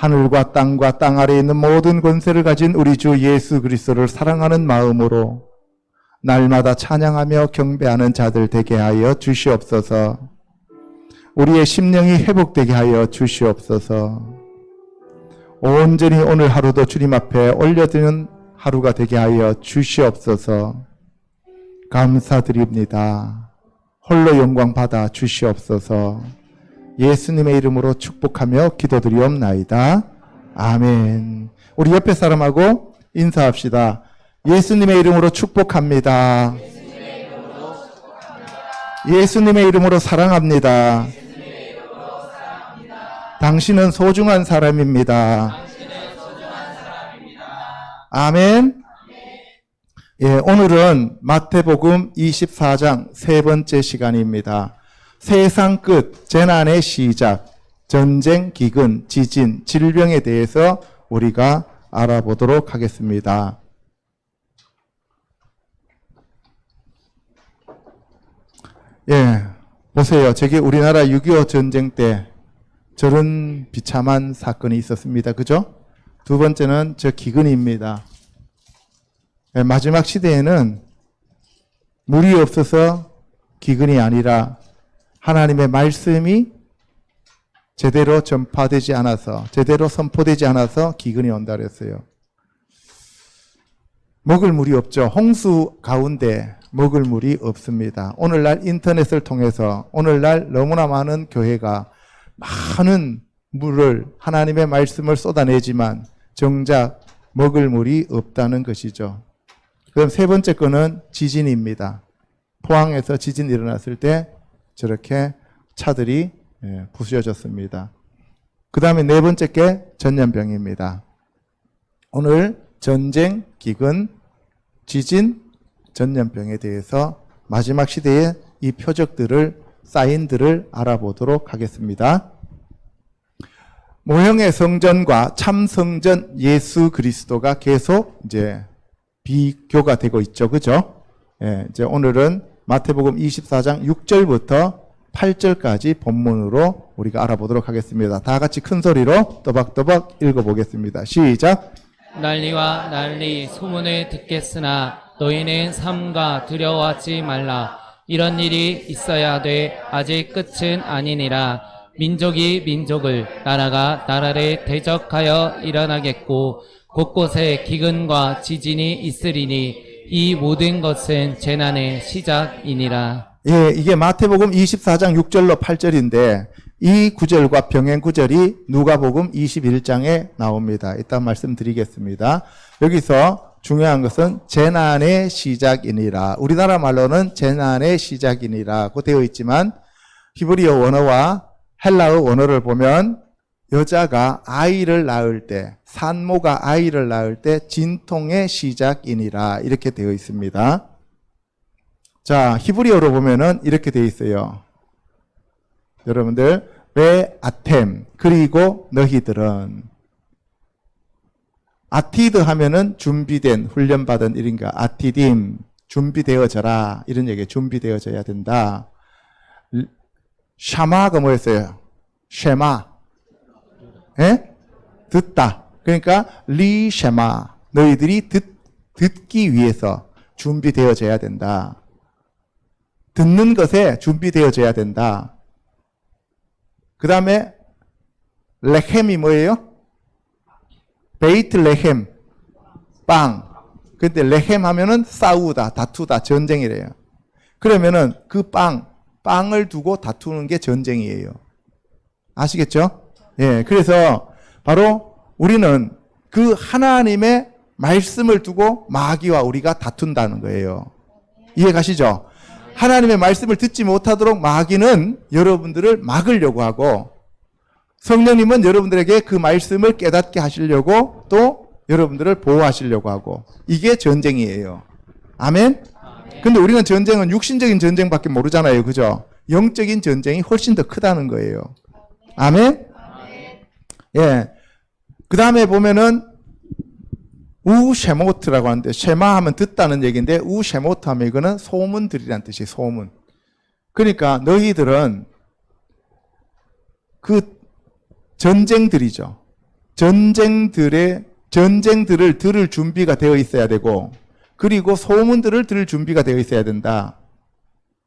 하늘과 땅 아래에 있는 모든 권세를 가진 우리 주 예수 그리스도를 사랑하는 마음으로 날마다 찬양하며 경배하는 자들 되게 하여 주시옵소서. 우리의 심령이 회복되게 하여 주시옵소서. 온전히 오늘 하루도 주님 앞에 올려드리는 하루가 되게 하여 주시옵소서. 감사드립니다. 홀로 영광 받아 주시옵소서. 예수님의 이름으로 축복하며 기도드리옵나이다. 아멘. 우리 옆에 사람하고 인사합시다. 예수님의 이름으로 축복합니다. 예수님의 이름으로 사랑합니다. 당신은 소중한 사람입니다. 아멘. 예, 오늘은 마태복음 24장 세 번째 시간입니다. 세상 끝, 재난의 시작, 전쟁, 기근, 지진, 질병에 대해서 우리가 알아보도록 하겠습니다. 예, 보세요. 저게 우리나라 6.25 전쟁 때 저런 비참한 사건이 있었습니다. 그죠? 두 번째는 저 기근입니다. 예, 마지막 시대에는 물이 없어서 기근이 아니라 하나님의 말씀이 제대로 전파되지 않아서, 제대로 선포되지 않아서 기근이 온다 그랬어요. 먹을 물이 없죠. 홍수 가운데 먹을 물이 없습니다. 오늘날 인터넷을 통해서 오늘날 너무나 많은 교회가 많은 물을, 하나님의 말씀을 쏟아내지만 정작 먹을 물이 없다는 것이죠. 그럼 세 번째 거는 지진입니다. 포항에서 지진이 일어났을 때 저렇게 차들이 부수어졌습니다. 그 다음에 네 번째 게 전염병입니다. 오늘 전쟁, 기근, 지진, 전염병에 대해서 마지막 시대의 이 표적들을, 사인들을 알아보도록 하겠습니다. 모형의 성전과 참 성전 예수 그리스도가 계속 이제 비교가 되고 있죠. 그죠? 예, 이제 오늘은 마태복음 24장 6절부터 8절까지 본문으로 우리가 알아보도록 하겠습니다. 다 같이 큰 소리로 또박또박 읽어보겠습니다. 시작. 난리와 난리 소문을 듣겠으나 너희는 삼가 두려워하지 말라. 이런 일이 있어야 돼. 아직 끝은 아니니라. 민족이 민족을, 나라가 나라를 대적하여 일어나겠고 곳곳에 기근과 지진이 있으리니 이 모든 것은 재난의 시작이니라. 예, 이게 마태복음 24장 6절로 8절인데 이 구절과 병행 구절이 누가복음 21장에 나옵니다. 이따 말씀드리겠습니다. 여기서 중요한 것은 재난의 시작이니라. 우리나라 말로는 재난의 시작이니라고 되어 있지만 히브리어 원어와 헬라어 원어를 보면 여자가 아이를 낳을 때, 산모가 아이를 낳을 때 진통의 시작이니라 이렇게 되어 있습니다. 자, 히브리어로 보면은 이렇게 되어 있어요. 여러분들, 베 아템, 그리고 너희들은. 아티드 하면은 준비된, 훈련받은 일인가. 아티딤, 준비되어져라. 이런 얘기예요. 준비되어져야 된다. 샤마가 뭐였어요? 쉐마. 예? 듣다. 그러니까 리쉐마. 너희들이 듣기 위해서 준비되어져야 된다. 듣는 것에 준비되어져야 된다. 그 다음에 레헴이 뭐예요? 베이트 레헴, 빵. 근데 레헴 하면은 싸우다, 다투다, 전쟁이래요. 그러면은 그 빵을 두고 다투는 게 전쟁이에요. 아시겠죠? 예, 그래서 바로 우리는 그 하나님의 말씀을 두고 마귀와 우리가 다툰다는 거예요. 이해 가시죠? 하나님의 말씀을 듣지 못하도록 마귀는 여러분들을 막으려고 하고 성령님은 여러분들에게 그 말씀을 깨닫게 하시려고 또 여러분들을 보호하시려고 하고 이게 전쟁이에요. 아멘? 근데 우리는 전쟁은 육신적인 전쟁밖에 모르잖아요. 그죠? 영적인 전쟁이 훨씬 더 크다는 거예요. 아멘? 예. 그 다음에 보면은 우쉐모트라고 하는데 쉐마 하면 듣다는 얘기인데 우쉐모트 하면 이거는 소문들이란 뜻이에요. 소문. 그러니까 너희들은 그 전쟁들이죠. 전쟁들을 들을 준비가 되어 있어야 되고, 그리고 소문들을 들을 준비가 되어 있어야 된다.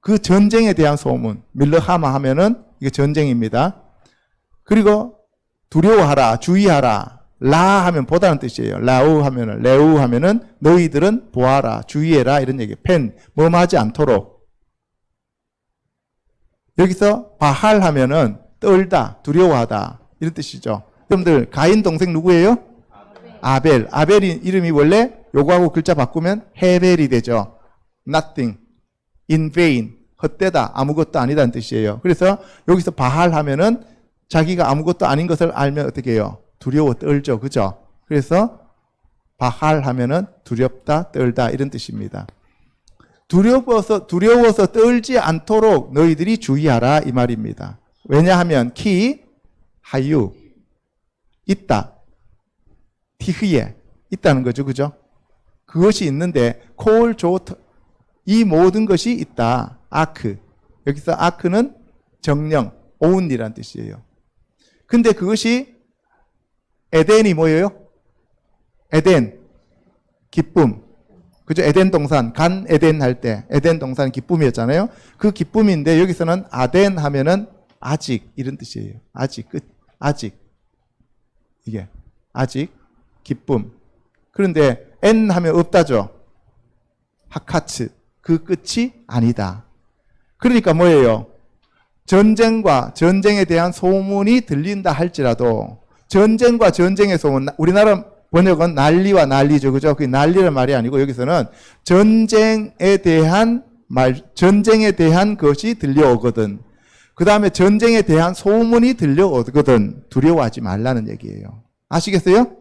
그 전쟁에 대한 소문, 밀러하마 하면은 이게 전쟁입니다. 그리고 두려워하라, 주의하라. 라 하면 보다는 뜻이에요. 라우 하면은, 레우 하면은 너희들은 보아라, 주의해라 이런 얘기예요. 뭐하지 않도록. 여기서 바할 하면은 떨다, 두려워하다 이런 뜻이죠. 여러분들 가인 동생 누구예요? 아벨. 아벨이 이름이 원래 요거하고 글자 바꾸면 헤벨이 되죠. Nothing, in vain, 헛되다, 아무것도 아니다는 뜻이에요. 그래서 여기서 바할 하면은 자기가 아무것도 아닌 것을 알면 어떻게 해요? 두려워 떨죠. 그죠? 그래서 바할 하면은 두렵다, 떨다 이런 뜻입니다. 두려워서 떨지 않도록 너희들이 주의하라 이 말입니다. 왜냐하면 키, 하유, 있다, 티흐에 있다는 거죠. 그죠? 그것이 있는데 콜, 조트 이 모든 것이 있다. 아크. 여기서 아크는 정령, 온이라는 뜻이에요. 근데 그것이 에덴이 뭐예요? 에덴, 기쁨. 그죠? 에덴 동산, 간 에덴 할 때 에덴 동산 기쁨이었잖아요. 그 기쁨인데 여기서는 아덴 하면은 아직 이런 뜻이에요. 아직, 끝, 아직. 이게 아직, 기쁨. 그런데 엔 하면 없다죠. 하카츠, 그 끝이 아니다. 그러니까 뭐예요? 전쟁과 전쟁에 대한 소문이 들린다 할지라도 전쟁과 전쟁의 소문, 우리나라 번역은 난리와 난리죠. 그죠? 그게 난리란 말이 아니고 여기서는 전쟁에 대한 것이 들려오거든. 그 다음에 전쟁에 대한 소문이 들려오거든. 두려워하지 말라는 얘기예요. 아시겠어요?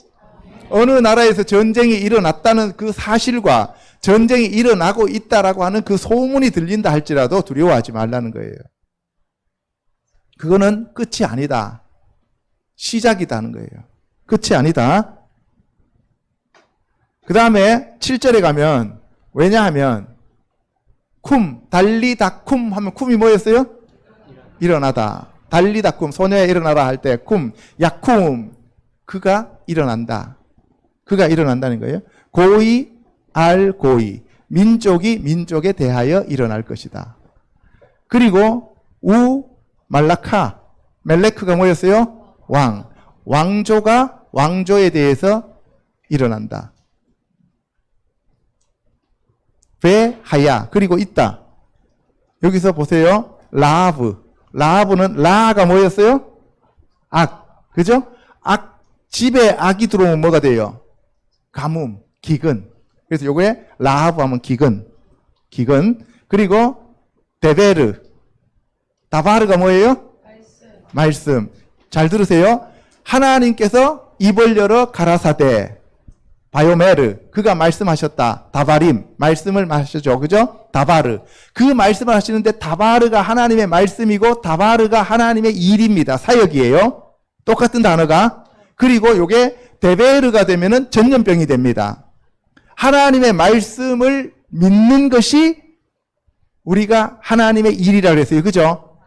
어느 나라에서 전쟁이 일어났다는 그 사실과 전쟁이 일어나고 있다라고 하는 그 소문이 들린다 할지라도 두려워하지 말라는 거예요. 그거는 끝이 아니다. 시작이다는 거예요. 끝이 아니다. 그 다음에 7절에 가면 왜냐하면 달리다쿰 하면 쿰이 뭐였어요? 일어나다. 달리다쿰 소녀야 일어나라 할 때 야쿰 그가 일어난다. 그가 일어난다는 거예요. 고이 고이 민족이 민족에 대하여 일어날 것이다. 그리고 말라카 멜레크가 뭐였어요? 왕조가 왕조에 대해서 일어난다. 하야 그리고 있다. 여기서 보세요. 라하브는 라가 뭐였어요? 그죠? 집에 악이 들어오면 뭐가 돼요? 가뭄, 기근. 그래서 요거에 라하브 하면 기근. 그리고 다바르가 뭐예요? 말씀. 잘 들으세요. 하나님께서 입을 열어 가라사대 바요메르 그가 말씀하셨다. 다바림 말씀을 하셨죠. 그죠? 다바르 그 말씀을 하시는데 다바르가 하나님의 말씀이고 다바르가 하나님의 일입니다. 사역이에요. 똑같은 단어가. 그리고 요게 데베르가 되면은 전염병이 됩니다. 하나님의 말씀을 믿는 것이 우리가 하나님의 일이라고 했어요. 그죠?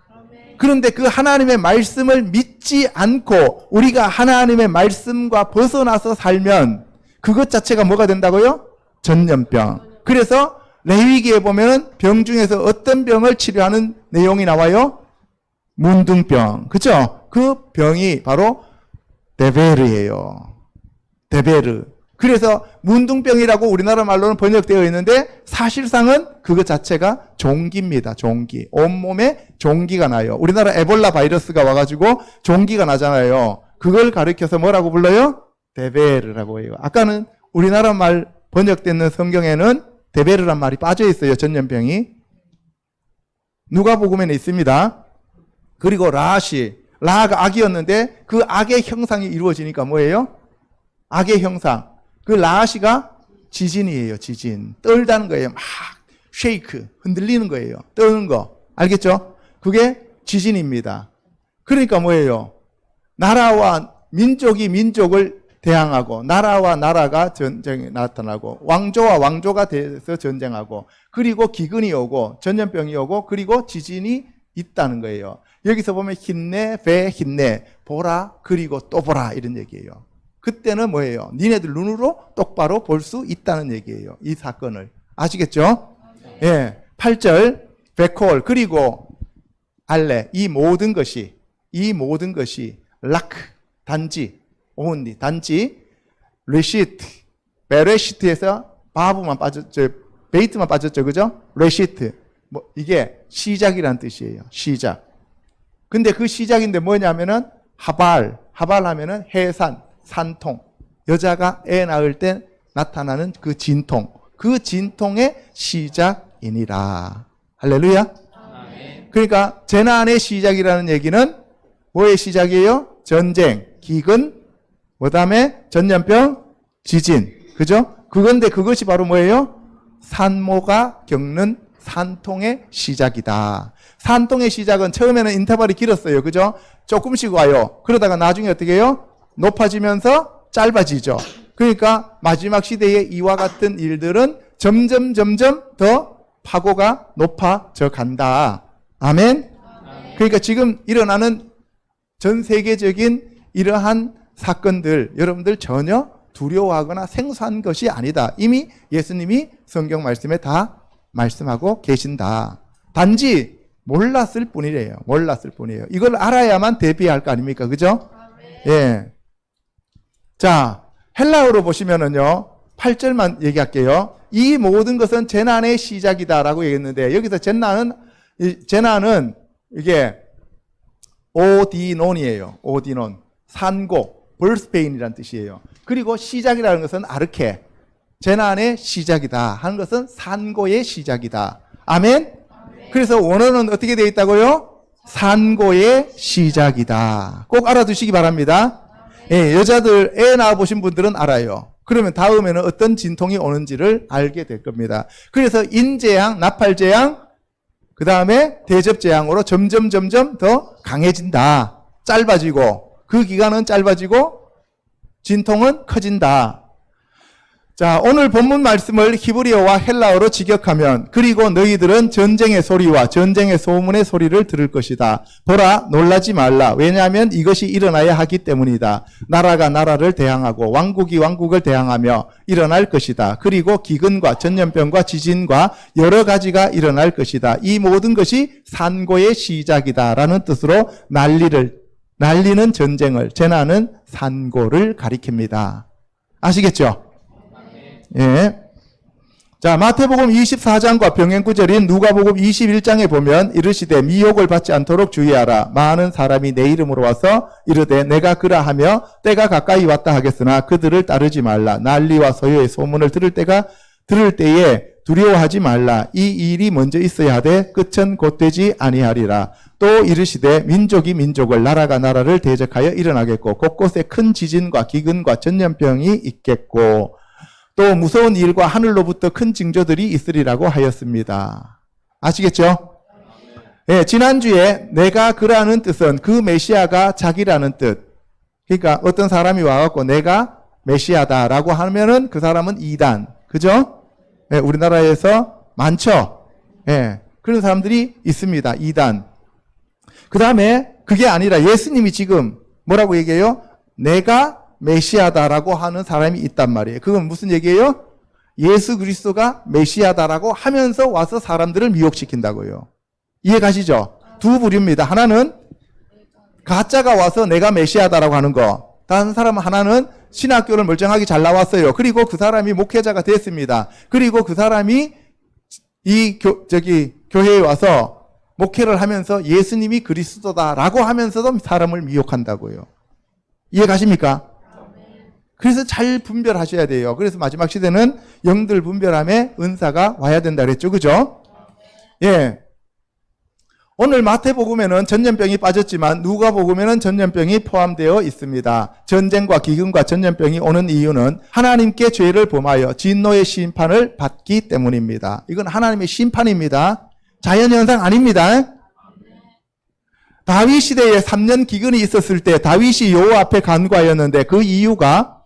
그런데 그 하나님의 말씀을 믿지 않고 우리가 하나님의 말씀과 벗어나서 살면 그것 자체가 뭐가 된다고요? 전염병. 그래서 레위기에 보면 병 중에서 어떤 병을 치료하는 내용이 나와요? 문둥병. 그죠? 그 병이 바로 데베르예요. 데베르. 그래서 문둥병이라고 우리나라 말로는 번역되어 있는데 사실상은 그것 자체가 종기입니다. 종기. 온몸에 종기가 나요. 우리나라 에볼라 바이러스가 와가지고 종기가 나잖아요. 그걸 가리켜서 뭐라고 불러요? 데베르라고 해요. 아까는 우리나라 말 번역되는 성경에는 데베르란 말이 빠져 있어요. 전염병이. 누가복음에는 있습니다. 그리고 라하가 악이었는데 그 악의 형상이 이루어지니까 뭐예요? 악의 형상. 그 라하시가 지진이에요. 지진. 떨다는 거예요. 막 쉐이크. 흔들리는 거예요. 떠는 거. 알겠죠? 그게 지진입니다. 그러니까 뭐예요? 나라와 민족이 민족을 대항하고 나라와 나라가 전쟁에 나타나고 왕조와 왕조가 돼서 전쟁하고 그리고 기근이 오고 전염병이 오고 그리고 지진이 있다는 거예요. 여기서 보면 힘내, 힘내, 보라, 그리고 또 보라 이런 얘기예요. 그때는 뭐예요? 니네들 눈으로 똑바로 볼 수 있다는 얘기예요. 이 사건을. 아시겠죠? 예. 8절, 베콜, 그리고 알레, 이 모든 것이, 라크, 단지, 온리, 단지, 레시트, 베레시트에서 바브만 빠졌죠. 베이트만 빠졌죠. 그죠? 레시트. 뭐, 이게 시작이란 뜻이에요. 시작. 근데 그 시작인데 뭐냐면은 하발 하면은 해산, 산통. 여자가 애 낳을 때 나타나는 그 진통. 그 진통의 시작이니라. 할렐루야. 그러니까 재난의 시작이라는 얘기는 뭐의 시작이에요? 전쟁, 기근, 그다음에 전염병, 지진. 그죠? 그건데 그것이 바로 뭐예요? 산모가 겪는 산통의 시작이다. 산통의 시작은 처음에는 인터벌이 길었어요. 그죠? 조금씩 와요. 그러다가 나중에 어떻게 해요? 높아지면서 짧아지죠. 그러니까 마지막 시대에 이와 같은 일들은 점점 더 파고가 높아져 간다. 아멘? 그러니까 지금 일어나는 전 세계적인 이러한 사건들 여러분들 전혀 두려워하거나 생소한 것이 아니다. 이미 예수님이 성경 말씀에 다 말씀하고 계신다. 단지 몰랐을 뿐이래요. 몰랐을 뿐이에요. 이걸 알아야만 대비할 거 아닙니까? 그죠? 예. 자, 헬라어로 보시면은요, 8절만 얘기할게요. 이 모든 것은 재난의 시작이다라고 얘기했는데, 여기서 재난은 이게 오디논이에요. 오디논. 산고, birthpain이라는 뜻이에요. 그리고 시작이라는 것은 아르케. 재난의 시작이다 하는 것은 산고의 시작이다. 아멘? 그래서 원어는 어떻게 되어 있다고요? 산고의 시작이다. 꼭 알아두시기 바랍니다. 예, 여자들 애 낳아보신 분들은 알아요. 그러면 다음에는 어떤 진통이 오는지를 알게 될 겁니다. 그래서 인재양, 나팔재양, 그 다음에 대접재양으로 점점 더 강해진다. 짧아지고, 그 기간은 짧아지고, 진통은 커진다. 자, 오늘 본문 말씀을 히브리어와 헬라어로 직역하면 그리고 너희들은 전쟁의 소리와 전쟁의 소문의 소리를 들을 것이다. 보라, 놀라지 말라. 왜냐하면 이것이 일어나야 하기 때문이다. 나라가 나라를 대항하고 왕국이 왕국을 대항하며 일어날 것이다. 그리고 기근과 전염병과 지진과 여러 가지가 일어날 것이다. 이 모든 것이 산고의 시작이다 라는 뜻으로 날리는 전쟁을, 재난은 산고를 가리킵니다. 아시겠죠? 예. 자, 마태복음 24장과 병행 구절인 누가복음 21장에 보면 이르시되 미혹을 받지 않도록 주의하라. 많은 사람이 내 이름으로 와서 이르되 내가 그라하며 때가 가까이 왔다 하겠으나 그들을 따르지 말라. 난리와 소요의 소문을 들을 때에 두려워하지 말라. 이 일이 먼저 있어야 하되 끝은 곧 되지 아니하리라. 또 이르시되 민족이 민족을 나라가 나라를 대적하여 일어나겠고 곳곳에 큰 지진과 기근과 전염병이 있겠고 또 무서운 일과 하늘로부터 큰 징조들이 있으리라고 하였습니다. 아시겠죠? 예, 지난주에 내가 그라는 뜻은 그 메시아가 자기라는 뜻. 그러니까 어떤 사람이 와갖고 내가 메시아다라고 하면은 그 사람은 이단. 그죠? 예, 우리나라에서 많죠? 예, 그런 사람들이 있습니다. 이단. 그 다음에 그게 아니라 예수님이 지금 뭐라고 얘기해요? 내가 메시아다라고 하는 사람이 있단 말이에요. 그건 무슨 얘기예요? 예수 그리스도가 메시아다라고 하면서 와서 사람들을 미혹시킨다고요. 이해 가시죠? 두 부류입니다. 하나는 가짜가 와서 내가 메시아다라고 하는 거. 다른 사람 하나는 신학교를 멀쩡하게 잘 나왔어요. 그리고 그 사람이 목회자가 됐습니다. 그리고 그 사람이 교회에 와서 목회를 하면서 예수님이 그리스도다라고 하면서도 사람을 미혹한다고요. 이해 가십니까? 그래서 잘 분별하셔야 돼요. 그래서 마지막 시대는 영들 분별함에 은사가 와야 된다 그랬죠. 그죠? 예. 오늘 마태복음에는 전염병이 빠졌지만 누가복음에는 전염병이 포함되어 있습니다. 전쟁과 기근과 전염병이 오는 이유는 하나님께 죄를 범하여 진노의 심판을 받기 때문입니다. 이건 하나님의 심판입니다. 자연현상 아닙니다. 다윗 시대에 3년 기근이 있었을 때 다윗이 여호와 앞에 간구하였는데 그 이유가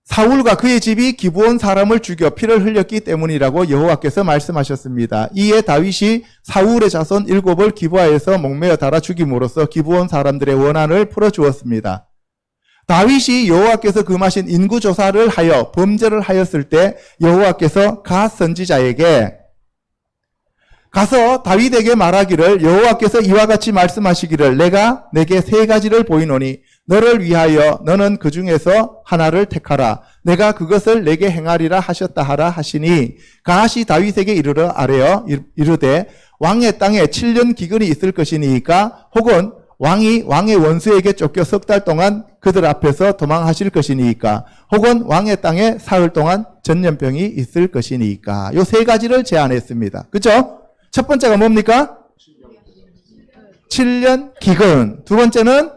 사울과 그의 집이 기브온 사람을 죽여 피를 흘렸기 때문이라고 여호와께서 말씀하셨습니다. 이에 다윗이 사울의 자손 7을 기브아에서 목매어 달아 죽임으로써 기브온 사람들의 원한을 풀어주었습니다. 다윗이 여호와께서 금하신 인구조사를 하여 범죄를 하였을 때 여호와께서 갓 선지자에게 가서 다윗에게 말하기를 여호와께서 이와 같이 말씀하시기를 내가 내게 세 가지를 보이노니 너를 위하여 너는 그 중에서 하나를 택하라. 내가 그것을 내게 행하리라 하셨다 하라 하시니 갓이 다윗에게 이르러 아뢰어 이르되 왕의 땅에 7년 기근이 있을 것이니까 혹은 왕이 왕의 원수에게 쫓겨 석 달 동안 그들 앞에서 도망하실 것이니까 혹은 왕의 땅에 사흘 동안 전염병이 있을 것이니까 요 세 가지를 제안했습니다. 그죠? 첫 번째가 뭡니까? 7년 기근. 두 번째는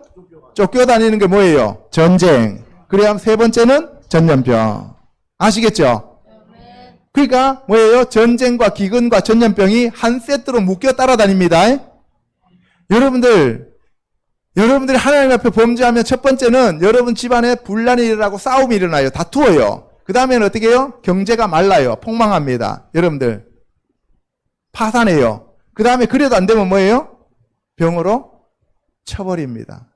쫓겨다니는 게 뭐예요? 전쟁. 그래야 세 번째는 전염병. 아시겠죠? 그러니까 뭐예요? 전쟁과 기근과 전염병이 한 세트로 묶여 따라다닙니다. 여러분들이 하나님 앞에 범죄하면 첫 번째는 여러분 집안에 분란이 일어나고 싸움이 일어나요. 다투어요. 그 다음에는 어떻게 해요? 경제가 말라요. 폭망합니다. 여러분들. 파산해요. 그 다음에 그래도 안 되면 뭐예요? 병으로 쳐버립니다.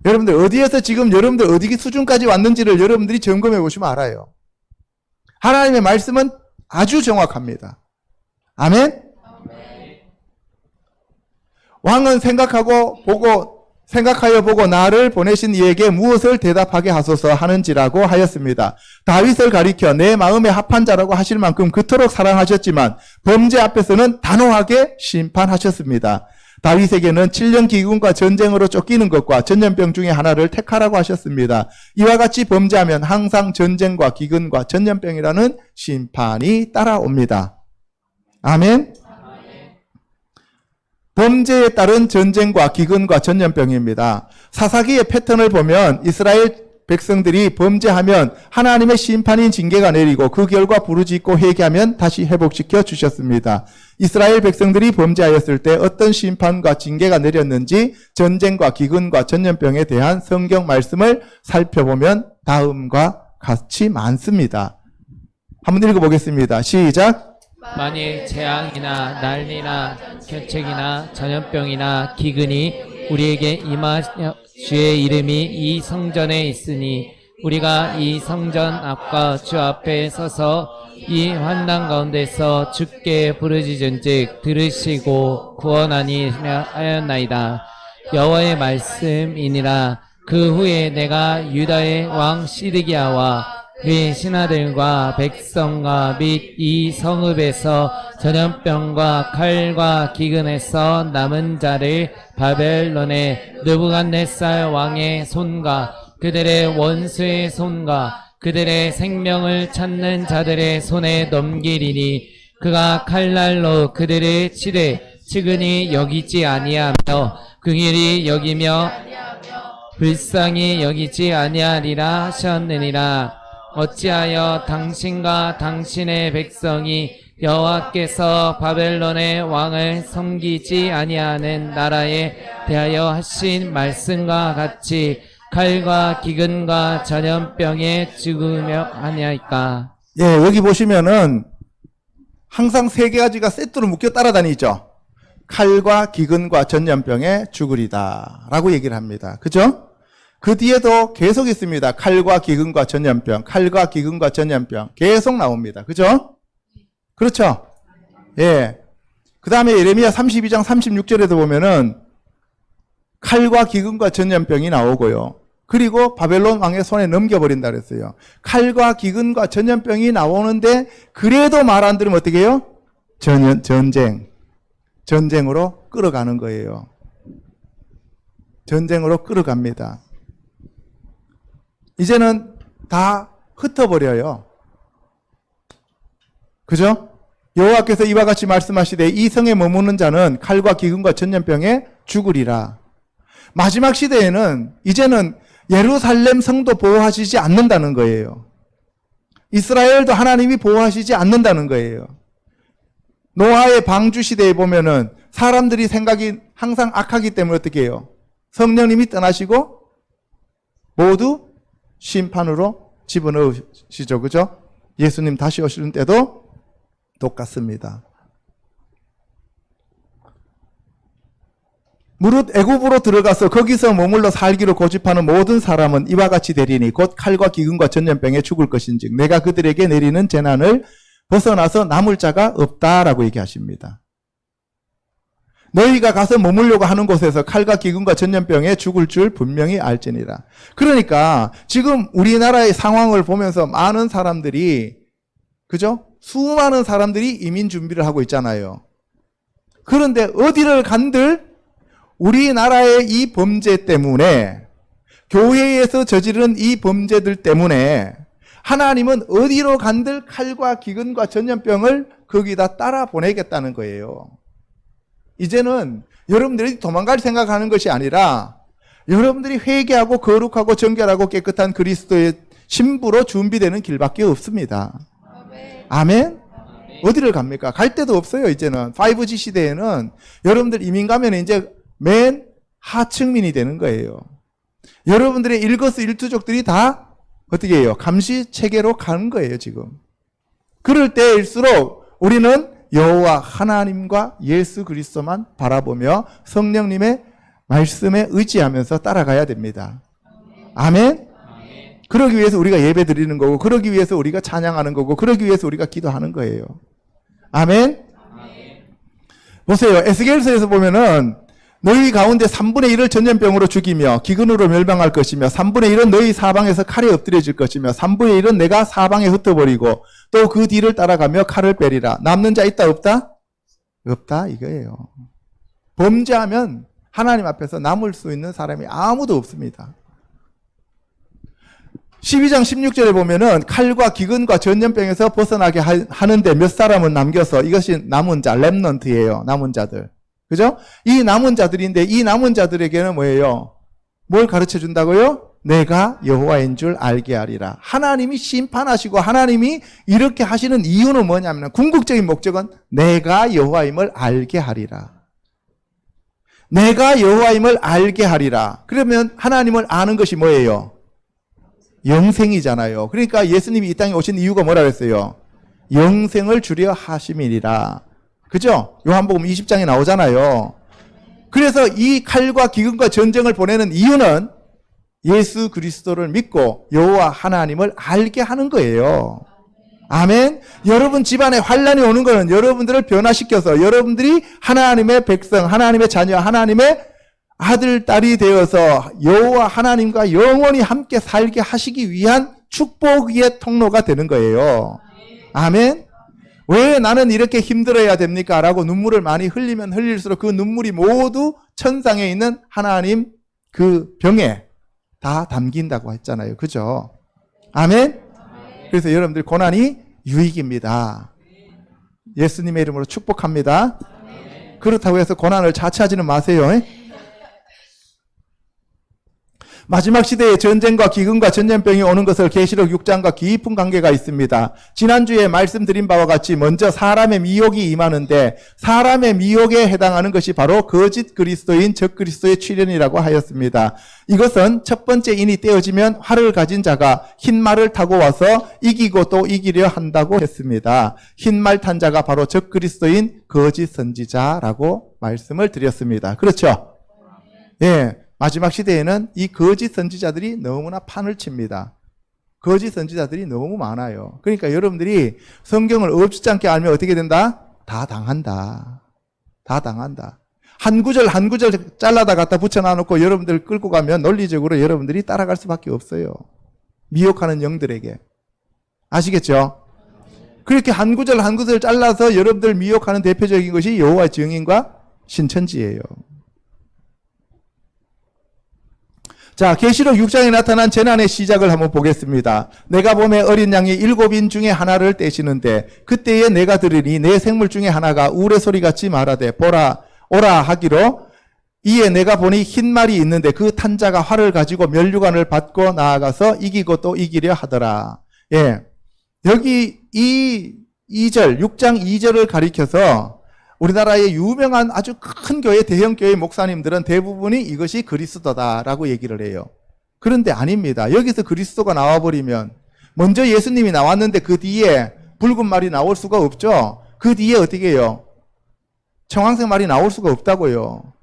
여러분들 어디에서 지금 여러분들 어디 수준까지 왔는지를 여러분들이 점검해 보시면 알아요. 하나님의 말씀은 아주 정확합니다. 아멘? 왕은 생각하여 보고 나를 보내신 이에게 무엇을 대답하게 하소서 하는지라고 하였습니다. 다윗을 가리켜 내 마음에 합한 자라고 하실 만큼 그토록 사랑하셨지만 범죄 앞에서는 단호하게 심판하셨습니다. 다윗에게는 7년 기근과 전쟁으로 쫓기는 것과 전염병 중에 하나를 택하라고 하셨습니다. 이와 같이 범죄하면 항상 전쟁과 기근과 전염병이라는 심판이 따라옵니다. 아멘. 범죄에 따른 전쟁과 기근과 전염병입니다. 사사기의 패턴을 보면 이스라엘 백성들이 범죄하면 하나님의 심판인 징계가 내리고 그 결과 부르짖고 회개하면 다시 회복시켜 주셨습니다. 이스라엘 백성들이 범죄하였을 때 어떤 심판과 징계가 내렸는지 전쟁과 기근과 전염병에 대한 성경 말씀을 살펴보면 다음과 같이 많습니다. 한번 읽어보겠습니다. 시작. 만일 재앙이나 난리나 격책이나 전염병이나 기근이 우리에게 임하여 주의 이름이 이 성전에 있으니 우리가 이 성전 앞과 주 앞에 서서 이 환난 가운데서 주께 부르짖은즉 들으시고 구원하니 하였나이다. 여호와의 말씀이니라. 그 후에 내가 유다의 왕 시드기야와 그의 신하들과 백성과 및 이 성읍에서 전염병과 칼과 기근에서 남은 자를 바벨론의 느부갓네살 왕의 손과 그들의 원수의 손과 그들의 생명을 찾는 자들의 손에 넘기리니 그가 칼날로 그들을 치되 측은히 여기지 아니하며 긍휼히 여기며 불쌍히 여기지 아니하리라 하셨느니라. 어찌하여 당신과 당신의 백성이 여호와께서 바벨론의 왕을 섬기지 아니하는 나라에 대하여 하신 말씀과 같이 칼과 기근과 전염병에 죽으며 아니하니까. 예, 여기 보시면은 항상 세 가지가 세트로 묶여 따라다니죠. 칼과 기근과 전염병에 죽으리다 라고 얘기를 합니다. 그죠? 그 뒤에도 계속 있습니다. 칼과 기근과 전염병, 칼과 기근과 전염병 계속 나옵니다. 그죠? 그렇죠? 예. 그 다음에 예레미야 32장 36절에도 보면은 칼과 기근과 전염병이 나오고요. 그리고 바벨론 왕의 손에 넘겨버린다 그랬어요. 칼과 기근과 전염병이 나오는데 그래도 말 안 들으면 어떻게 해요? 전쟁으로 끌어가는 거예요. 전쟁으로 끌어갑니다. 이제는 다 흩어버려요. 그죠? 여호와께서 이와 같이 말씀하시되 이 성에 머무는 자는 칼과 기근과 전염병에 죽으리라. 마지막 시대에는 이제는 예루살렘 성도 보호하시지 않는다는 거예요. 이스라엘도 하나님이 보호하시지 않는다는 거예요. 노아의 방주 시대에 보면은 사람들이 생각이 항상 악하기 때문에 어떻게 해요? 성령님이 떠나시고 모두 심판으로 집어넣으시죠. 그죠? 예수님 다시 오시는 때도 똑같습니다. 무릇 애굽으로 들어가서 거기서 머물러 살기로 고집하는 모든 사람은 이와 같이 되리니 곧 칼과 기근과 전염병에 죽을 것인즉 내가 그들에게 내리는 재난을 벗어나서 남을 자가 없다라고 얘기하십니다. 너희가 가서 머물려고 하는 곳에서 칼과 기근과 전염병에 죽을 줄 분명히 알지니라. 그러니까 지금 우리나라의 상황을 보면서 많은 사람들이, 그죠? 수많은 사람들이 이민 준비를 하고 있잖아요. 그런데 어디를 간들 우리나라의 이 범죄 때문에, 교회에서 저지른 이 범죄들 때문에 하나님은 어디로 간들 칼과 기근과 전염병을 거기다 따라 보내겠다는 거예요. 이제는 여러분들이 도망갈 생각하는 것이 아니라 여러분들이 회개하고 거룩하고 정결하고 깨끗한 그리스도의 신부로 준비되는 길밖에 없습니다. 아멘? 어디를 갑니까? 갈 데도 없어요. 이제는 5G 시대에는 여러분들 이민 가면 이제 맨 하층민이 되는 거예요. 여러분들의 일거수일투족들이 다 어떻게 해요? 감시 체계로 가는 거예요, 지금. 그럴 때일수록 우리는 여호와 하나님과 예수 그리스도만 바라보며 성령님의 말씀에 의지하면서 따라가야 됩니다. 아멘? 그러기 위해서 우리가 예배 드리는 거고, 그러기 위해서 우리가 찬양하는 거고, 그러기 위해서 우리가 기도하는 거예요. 아멘? 보세요. 에스겔서에서 보면은 너희 가운데 3분의 1을 전염병으로 죽이며 기근으로 멸망할 것이며 3분의 1은 너희 사방에서 칼에 엎드려질 것이며 3분의 1은 내가 사방에 흩어버리고 또 그 뒤를 따라가며 칼을 빼리라. 남는 자 있다 없다? 없다 이거예요. 범죄하면 하나님 앞에서 남을 수 있는 사람이 아무도 없습니다. 12장 16절에 보면은 칼과 기근과 전염병에서 벗어나게 하는데 몇 사람은 남겨서, 이것이 남은 자, 렘넌트예요. 남은 자들. 그죠? 이 남은 자들인데 이 남은 자들에게는 뭐예요? 뭘 가르쳐 준다고요? 내가 여호와인 줄 알게 하리라. 하나님이 심판하시고 하나님이 이렇게 하시는 이유는 뭐냐면, 궁극적인 목적은 내가 여호와임을 알게 하리라. 내가 여호와임을 알게 하리라. 그러면 하나님을 아는 것이 뭐예요? 영생이잖아요. 그러니까 예수님이 이 땅에 오신 이유가 뭐라고 했어요? 영생을 주려 하심이니라. 그죠? 요한복음 20장에 나오잖아요. 그래서 이 칼과 기근과 전쟁을 보내는 이유는 예수 그리스도를 믿고 여호와 하나님을 알게 하는 거예요. 아멘. 여러분 집안에 환란이 오는 것은 여러분들을 변화시켜서 여러분들이 하나님의 백성, 하나님의 자녀, 하나님의 아들, 딸이 되어서 여호와 하나님과 영원히 함께 살게 하시기 위한 축복의 통로가 되는 거예요. 아멘. 왜 나는 이렇게 힘들어야 됩니까? 라고 눈물을 많이 흘리면 흘릴수록 그 눈물이 모두 천상에 있는 하나님 그 병에 다 담긴다고 했잖아요. 그죠? 아멘? 그래서 여러분들 고난이 유익입니다. 예수님의 이름으로 축복합니다. 그렇다고 해서 고난을 자처하지는 마세요. 마지막 시대에 전쟁과 기근과 전염병이 오는 것을 계시록 6장과 깊은 관계가 있습니다. 지난주에 말씀드린 바와 같이 먼저 사람의 미혹이 임하는데 사람의 미혹에 해당하는 것이 바로 거짓 그리스도인 적그리스도의 출현이라고 하였습니다. 이것은 첫 번째 인이 떼어지면 활을 가진 자가 흰 말을 타고 와서 이기고 또 이기려 한다고 했습니다. 흰 말 탄 자가 바로 적그리스도인 거짓 선지자라고 말씀을 드렸습니다. 그렇죠? 예. 마지막 시대에는 이 거짓 선지자들이 너무나 판을 칩니다. 거짓 선지자들이 너무 많아요. 그러니까 여러분들이 성경을 없지 않게 알면 어떻게 된다? 다 당한다. 다 당한다. 한 구절 한 구절 잘라다 갖다 붙여놔놓고 여러분들 끌고 가면 논리적으로 여러분들이 따라갈 수밖에 없어요. 미혹하는 영들에게. 아시겠죠? 그렇게 한 구절 한 구절 잘라서 여러분들 미혹하는 대표적인 것이 여호와의 증인과 신천지예요. 자, 계시록 6장에 나타난 재난의 시작을 한번 보겠습니다. 내가 봄에 어린 양이 7인 중에 하나를 떼시는데 그때에 내가 들으니 내 생물 중에 하나가 우레소리같이 말하되 보라 오라 하기로 이에 내가 보니 흰 말이 있는데 그 탄자가 활을 가지고 면류관을 받고 나아가서 이기고 또 이기려 하더라. 예. 여기 이 2절 6장 2절을 가리켜서 우리나라의 유명한 아주 큰 교회, 대형 교회 목사님들은 대부분이 이것이 그리스도다라고 얘기를 해요. 그런데 아닙니다. 여기서 그리스도가 나와버리면 먼저 예수님이 나왔는데 그 뒤에 붉은 말이 나올 수가 없죠. 그 뒤에 어떻게 해요? 청황색 말이 나올 수가 없다고요.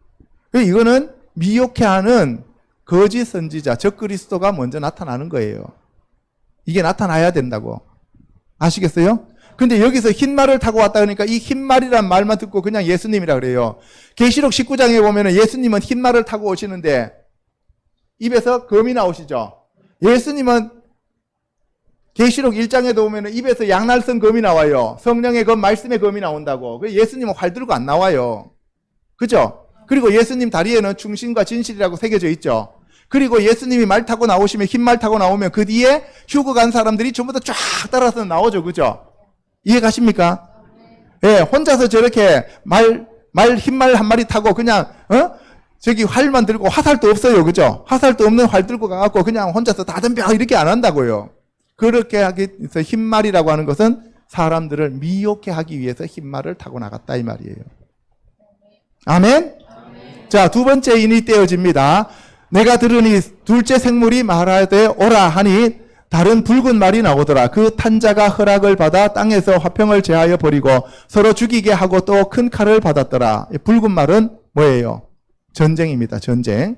이거는 미혹해하는 거짓 선지자, 적그리스도가 먼저 나타나는 거예요. 이게 나타나야 된다고. 아시겠어요? 근데 여기서 흰 말을 타고 왔다 그러니까 이 흰 말이란 말만 듣고 그냥 예수님이라 그래요. 계시록 19장에 보면은 예수님은 흰 말을 타고 오시는데 입에서 검이 나오시죠. 예수님은 계시록 1장에도 보면은 입에서 양날선 검이 나와요. 성령의 검, 말씀의 검이 나온다고. 예수님은 활 들고 안 나와요. 그죠? 그리고 예수님 다리에는 충신과 진실이라고 새겨져 있죠. 그리고 예수님이 말 타고 나오시면 흰 말 타고 나오면 그 뒤에 휴거 간 사람들이 전부 다 쫙 따라서 나오죠. 그죠? 이해 가십니까? 예, 혼자서 저렇게 흰 말 한 마리 타고 그냥, 저기 활만 들고 화살도 없어요. 그죠? 화살도 없는 활 들고 가갖고 그냥 혼자서 다 덤벼 이렇게 안 한다고요. 그렇게 하기 위해서 흰 말이라고 하는 것은 사람들을 미혹해 하기 위해서 흰 말을 타고 나갔다 이 말이에요. 아멘? 자, 두 번째 인이 떼어집니다. 내가 들으니 둘째 생물이 말하되 오라 하니 다른 붉은 말이 나오더라. 그 탄자가 허락을 받아 땅에서 화평을 제하여 버리고 서로 죽이게 하고 또 큰 칼을 받았더라. 붉은 말은 뭐예요? 전쟁입니다. 전쟁.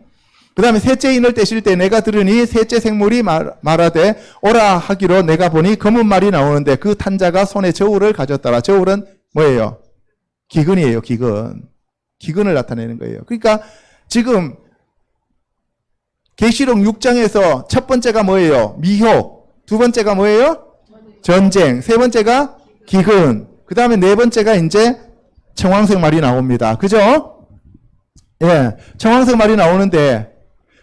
그 다음에 셋째 인을 떼실 때 내가 들으니 셋째 생물이 말하되 오라 하기로 내가 보니 검은 말이 나오는데 그 탄자가 손에 저울을 가졌더라. 저울은 뭐예요? 기근이에요. 기근. 기근을 나타내는 거예요. 그러니까 지금 계시록 6장에서 첫 번째가 뭐예요? 미혹. 두 번째가 뭐예요? 전쟁. 세 번째가 기근. 그 다음에 네 번째가 이제 청황색 말이 나옵니다. 그죠? 예. 청황색 말이 나오는데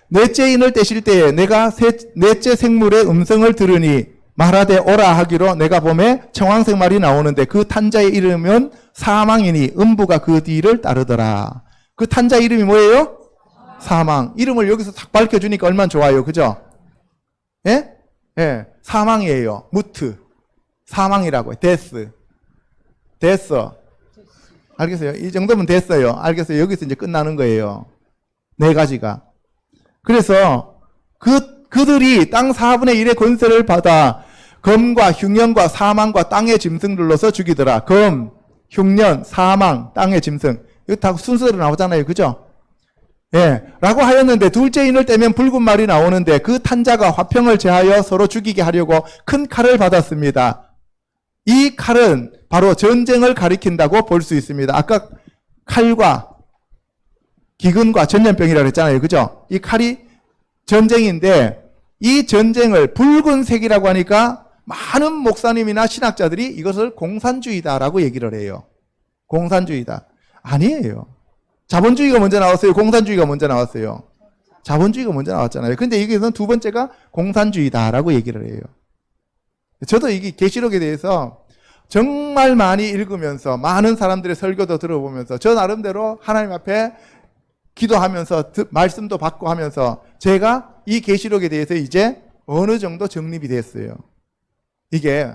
넷째 인을 떼실 때에 내가 넷째 생물의 음성을 들으니 말하되 오라 하기로 내가 보매 청황색 말이 나오는데 그 탄자의 이름은 사망이니 음부가 그 뒤를 따르더라. 그 탄자 이름이 뭐예요? 사망. 이름을 여기서 딱 밝혀주니까 얼마나 좋아요. 그죠? 예? 예. 사망이에요. 무트. 사망이라고. 데스. 됐어. 알겠어요? 이 정도면 됐어요. 알겠어요? 여기서 이제 끝나는 거예요. 네 가지가. 그래서 그들이 땅 4분의 1의 권세를 받아 검과 흉년과 사망과 땅의 짐승들로서 죽이더라. 검, 흉년, 사망, 땅의 짐승. 이거 다 순서대로 나오잖아요. 그죠? 예. 라고 하였는데 둘째 인을 떼면 붉은 말이 나오는데 그 탄자가 화평을 제하여 서로 죽이게 하려고 큰 칼을 받았습니다. 이 칼은 바로 전쟁을 가리킨다고 볼 수 있습니다. 아까 칼과 기근과 전염병이라고 했잖아요. 그죠? 이 칼이 전쟁인데 이 전쟁을 붉은색이라고 하니까 많은 목사님이나 신학자들이 이것을 공산주의다라고 얘기를 해요. 공산주의다. 아니에요. 자본주의가 먼저 나왔어요. 공산주의가 먼저 나왔어요. 자본주의가 먼저 나왔잖아요. 근데 여기서는 두 번째가 공산주의다라고 얘기를 해요. 저도 이게 계시록에 대해서 정말 많이 읽으면서 많은 사람들의 설교도 들어보면서 저 나름대로 하나님 앞에 기도하면서 말씀도 받고 하면서 제가 이 계시록에 대해서 이제 어느 정도 정립이 됐어요. 이게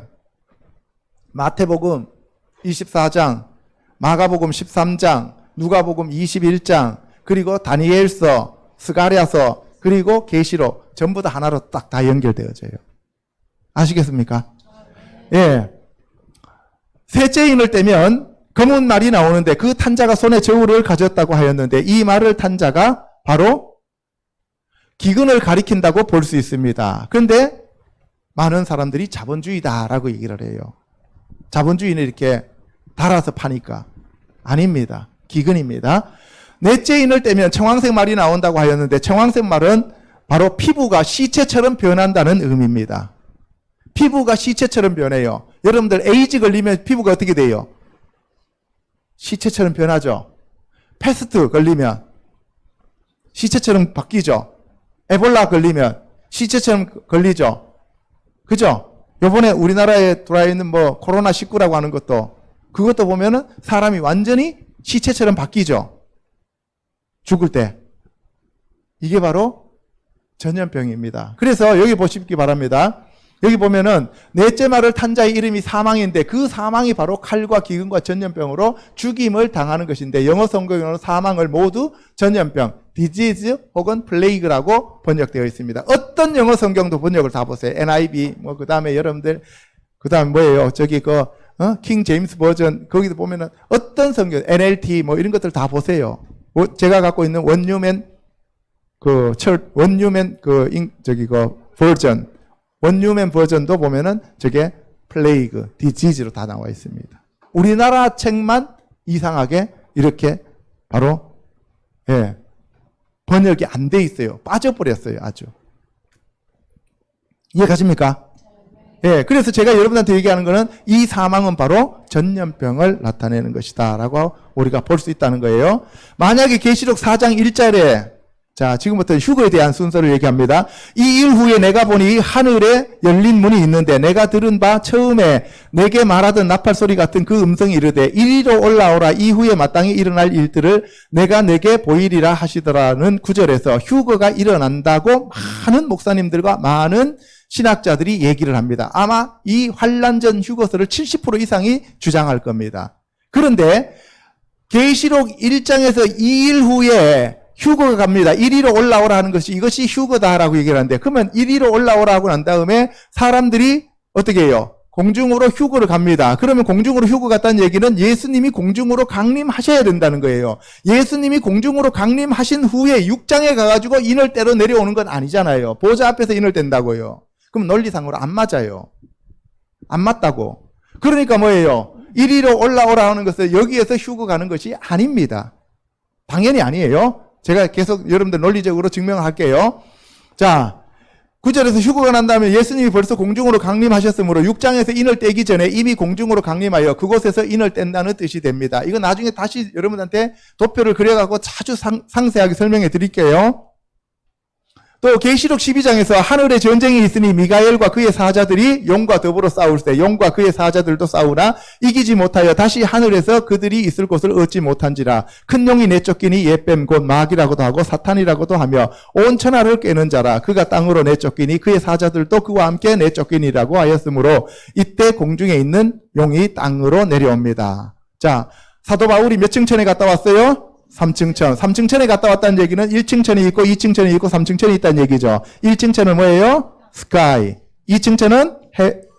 마태복음 24장, 마가복음 13장, 누가복음 21장, 그리고 다니엘서, 스가랴서, 그리고 계시록 전부 다 하나로 딱 다 연결되어져요. 아시겠습니까? 예. 셋째 인을 떼면 검은 말이 나오는데 그 탄자가 손에 저울을 가졌다고 하였는데 이 말을 탄자가 바로 기근을 가리킨다고 볼 수 있습니다. 그런데 많은 사람들이 자본주의다라고 얘기를 해요. 자본주의는 이렇게 달아서 파니까. 아닙니다. 기근입니다. 넷째 인을 떼면 청황색 말이 나온다고 하였는데 청황색 말은 바로 피부가 시체처럼 변한다는 의미입니다. 피부가 시체처럼 변해요. 여러분들 에이즈 걸리면 피부가 어떻게 돼요? 시체처럼 변하죠. 패스트 걸리면 시체처럼 바뀌죠. 에볼라 걸리면 시체처럼 걸리죠. 그죠? 요번에 우리나라에 들어와 있는 뭐 코로나19라고 하는 그것도 보면은 사람이 완전히 시체처럼 바뀌죠. 죽을 때. 이게 바로 전염병입니다. 그래서 여기 보시기 바랍니다. 여기 보면은 넷째 말을 탄 자의 이름이 사망인데 그 사망이 바로 칼과 기근과 전염병으로 죽임을 당하는 것인데 영어 성경으로는 사망을 모두 전염병, disease 혹은 plague라고 번역되어 있습니다. 어떤 영어 성경도 번역을 다 보세요. NIV 뭐 그다음에 여러분들 그다음 뭐예요? 저기 킹 제임스 버전 거기도 보면은 어떤 성경 NLT 뭐 이런 것들 다 보세요. 제가 갖고 있는 원유맨 버전도 보면은 저게 플레이그, 디지즈로 다 나와 있습니다. 우리나라 책만 이상하게 이렇게 바로 번역이 안 돼 있어요. 빠져버렸어요, 아주. 이해가십니까? 그래서 제가 여러분한테 얘기하는 거는 이 사망은 바로 전염병을 나타내는 것이다 라고 우리가 볼 수 있다는 거예요. 만약에 계시록 4장 1절에 자, 지금부터 휴거에 대한 순서를 얘기합니다. 이 일 후에 내가 보니 하늘에 열린 문이 있는데 내가 들은 바 처음에 내게 말하던 나팔 소리 같은 그 음성이 이르되 이리로 올라오라 이후에 마땅히 일어날 일들을 내가 내게 보이리라 하시더라는 구절에서 휴거가 일어난다고 많은 목사님들과 많은 신학자들이 얘기를 합니다. 아마 이 환란 전 휴거설을 70% 이상이 주장할 겁니다. 그런데 계시록 1장에서 2일 후에 휴거가 갑니다. 이리로 올라오라 하는 것이 이것이 휴거다라고 얘기를 하는데 그러면 이리로 올라오라고 난 다음에 사람들이 어떻게 해요? 공중으로 휴거를 갑니다. 그러면 공중으로 휴거 갔다는 얘기는 예수님이 공중으로 강림하셔야 된다는 거예요. 예수님이 공중으로 강림하신 후에 6장에 가가지고 인을 때로 내려오는 건 아니잖아요. 보좌 앞에서 인을 뗀다고요. 그럼 논리상으로 안 맞아요. 안 맞다고. 그러니까 뭐예요? 이리로 올라오라 하는 것은 여기에서 휴거 가는 것이 아닙니다. 당연히 아니에요. 제가 계속 여러분들 논리적으로 증명할게요. 자, 9절에서 휴거가 난 다음에 예수님이 벌써 공중으로 강림하셨으므로 6장에서 인을 떼기 전에 이미 공중으로 강림하여 그곳에서 인을 뗀다는 뜻이 됩니다. 이거 나중에 다시 여러분한테 도표를 그려갖고 아주 상세하게 설명해 드릴게요. 또 계시록 12장에서 하늘에 전쟁이 있으니 미가엘과 그의 사자들이 용과 더불어 싸울세 용과 그의 사자들도 싸우나 이기지 못하여 다시 하늘에서 그들이 있을 곳을 얻지 못한지라 큰 용이 내쫓기니 옛뱀 곧 마귀라고도 하고 사탄이라고도 하며 온 천하를 깨는 자라 그가 땅으로 내쫓기니 그의 사자들도 그와 함께 내쫓기니라고 하였으므로 이때 공중에 있는 용이 땅으로 내려옵니다. 자, 사도 바울이 몇 층천에 갔다 왔어요? 3층천. 3층천에 갔다 왔다는 얘기는 1층천이 있고 2층천이 있고 3층천이 있다는 얘기죠. 1층천은 뭐예요? 스카이. 2층천은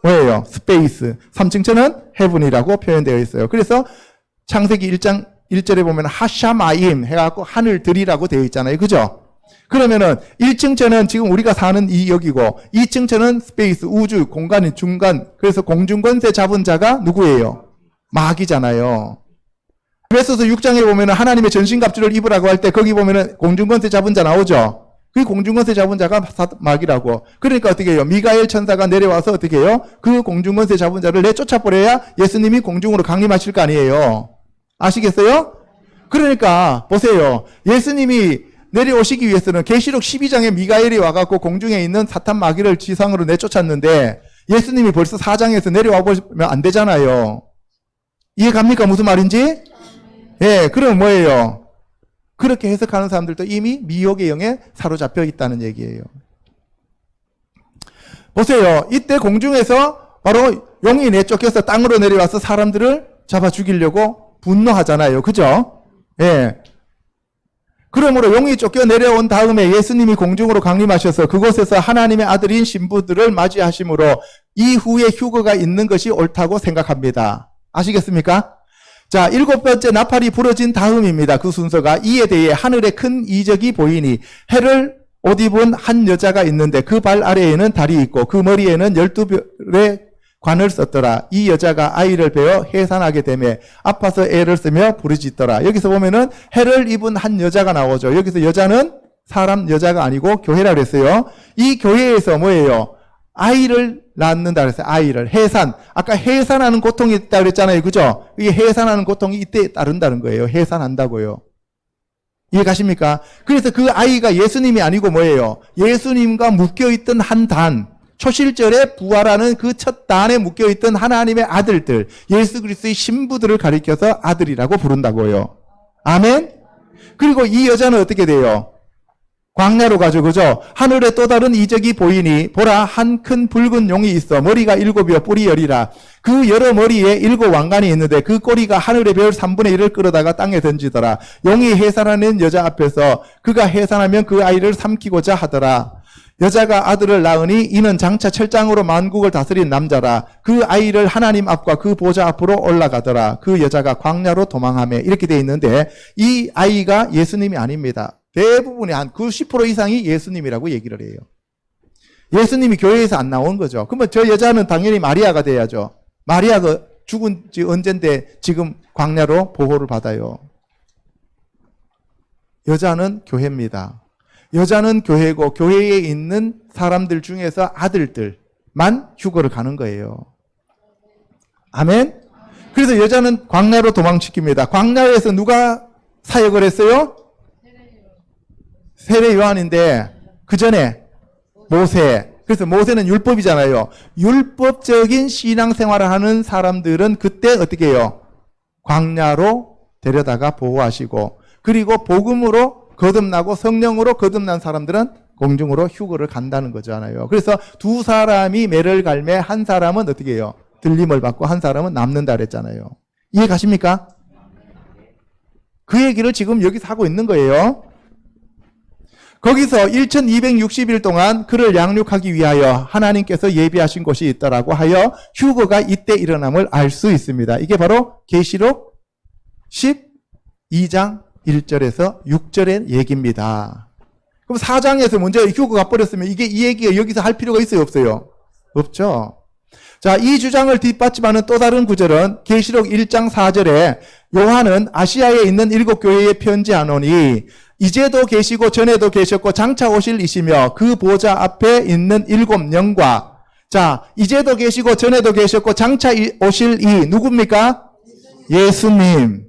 뭐예요? 스페이스. 3층천은 헤븐이라고 표현되어 있어요. 그래서 창세기 1장 1절에 보면 하샤마임 해갖고 하늘들이라고 되어 있잖아요. 그죠? 그러면은 1층천은 지금 우리가 사는 이 여기고 2층천은 스페이스, 우주, 공간의 중간. 그래서 공중권세 잡은 자가 누구예요? 마귀잖아요. 에베소서 6장에 보면은 하나님의 전신갑주를 입으라고 할 때 거기 보면은 공중권세 잡은 자 나오죠. 그 공중권세 잡은 자가 마귀라고. 그러니까 어떻게 해요? 미가엘 천사가 내려와서 어떻게 해요? 그 공중권세 잡은 자를 내쫓아버려야 예수님이 공중으로 강림하실 거 아니에요. 아시겠어요? 그러니까 보세요. 예수님이 내려오시기 위해서는 계시록 12장에 미가엘이 와갖고 공중에 있는 사탄 마귀를 지상으로 내쫓았는데 예수님이 벌써 4장에서 내려와 보시면 안 되잖아요. 이해 갑니까? 무슨 말인지? 그럼 뭐예요? 그렇게 해석하는 사람들도 이미 미혹의 영에 사로잡혀 있다는 얘기예요. 보세요. 이때 공중에서 바로 용이 내쫓겨서 땅으로 내려와서 사람들을 잡아 죽이려고 분노하잖아요. 그죠? 그러므로 용이 쫓겨 내려온 다음에 예수님이 공중으로 강림하셔서 그곳에서 하나님의 아들인 신부들을 맞이하심으로 이후에 휴거가 있는 것이 옳다고 생각합니다. 아시겠습니까? 자, 7번째 나팔이 부러진 다음입니다. 그 순서가 이에 대해 하늘에 큰 이적이 보이니 해를 옷 입은 한 여자가 있는데 그 발 아래에는 달이 있고 그 머리에는 12별의 관을 썼더라. 이 여자가 아이를 베어 해산하게 되며 아파서 애를 쓰며 부르짖더라. 여기서 보면은 해를 입은 한 여자가 나오죠. 여기서 여자는 사람 여자가 아니고 교회라 그랬어요. 이 교회에서 뭐예요? 아이를 낳는다 그랬어요. 아이를. 해산. 아까 해산하는 고통이 있다 그랬잖아요. 그죠? 이게 해산하는 고통이 이때 따른다는 거예요. 해산한다고요. 이해 가십니까? 그래서 그 아이가 예수님이 아니고 뭐예요? 예수님과 묶여있던 한 단. 초실절에 부활하는 그 첫 단에 묶여있던 하나님의 아들들. 예수 그리스도의 신부들을 가리켜서 아들이라고 부른다고요. 아멘? 그리고 이 여자는 어떻게 돼요? 광야로 가죠. 그죠? 하늘에 또 다른 이적이 보이니 보라 한 큰 붉은 용이 있어 머리가 7이요 뿔이 10이라 그 여러 머리에 7 왕관이 있는데 그 꼬리가 하늘의 별 3분의 1을 끌어다가 땅에 던지더라. 용이 해산하는 여자 앞에서 그가 해산하면 그 아이를 삼키고자 하더라. 여자가 아들을 낳으니 이는 장차 철장으로 만국을 다스린 남자라. 그 아이를 하나님 앞과 그 보좌 앞으로 올라가더라. 그 여자가 광야로 도망하며 이렇게 돼 있는데 이 아이가 예수님이 아닙니다. 대부분의 한 90% 이상이 예수님이라고 얘기를 해요. 예수님이 교회에서 안 나온 거죠. 그러면 저 여자는 당연히 마리아가 돼야죠. 마리아가 죽은 지 언젠데 지금 광야로 보호를 받아요. 여자는 교회입니다. 여자는 교회고 교회에 있는 사람들 중에서 아들들만 휴거를 가는 거예요. 아멘? 그래서 여자는 광야로 도망시킵니다. 광야에서 누가 사역을 했어요? 세례 요한인데 그 전에 모세. 그래서 모세는 율법이잖아요. 율법적인 신앙생활을 하는 사람들은 그때 어떻게 해요? 광야로 데려다가 보호하시고 그리고 복음으로 거듭나고 성령으로 거듭난 사람들은 공중으로 휴거를 간다는 거잖아요. 그래서 두 사람이 매를 갈매 한 사람은 어떻게 해요? 들림을 받고 한 사람은 남는다 그랬잖아요. 이해 가십니까? 그 얘기를 지금 여기서 하고 있는 거예요. 거기서 1260일 동안 그를 양육하기 위하여 하나님께서 예비하신 곳이 있다라고 하여 휴거가 이때 일어남을 알 수 있습니다. 이게 바로 계시록 12장 1절에서 6절의 얘기입니다. 그럼 4장에서 먼저 휴거가 버렸으면 이게 이 얘기가 여기서 할 필요가 있어요, 없어요? 없죠. 자, 이 주장을 뒷받침하는 또 다른 구절은 계시록 1장 4절에 요한은 아시아에 있는 7교회에 편지하노니 이제도 계시고 전에도 계셨고 장차 오실 이시며 그 보좌 앞에 있는 7영과 자, 이제도 계시고 전에도 계셨고 장차 오실 이 누굽니까? 예수님.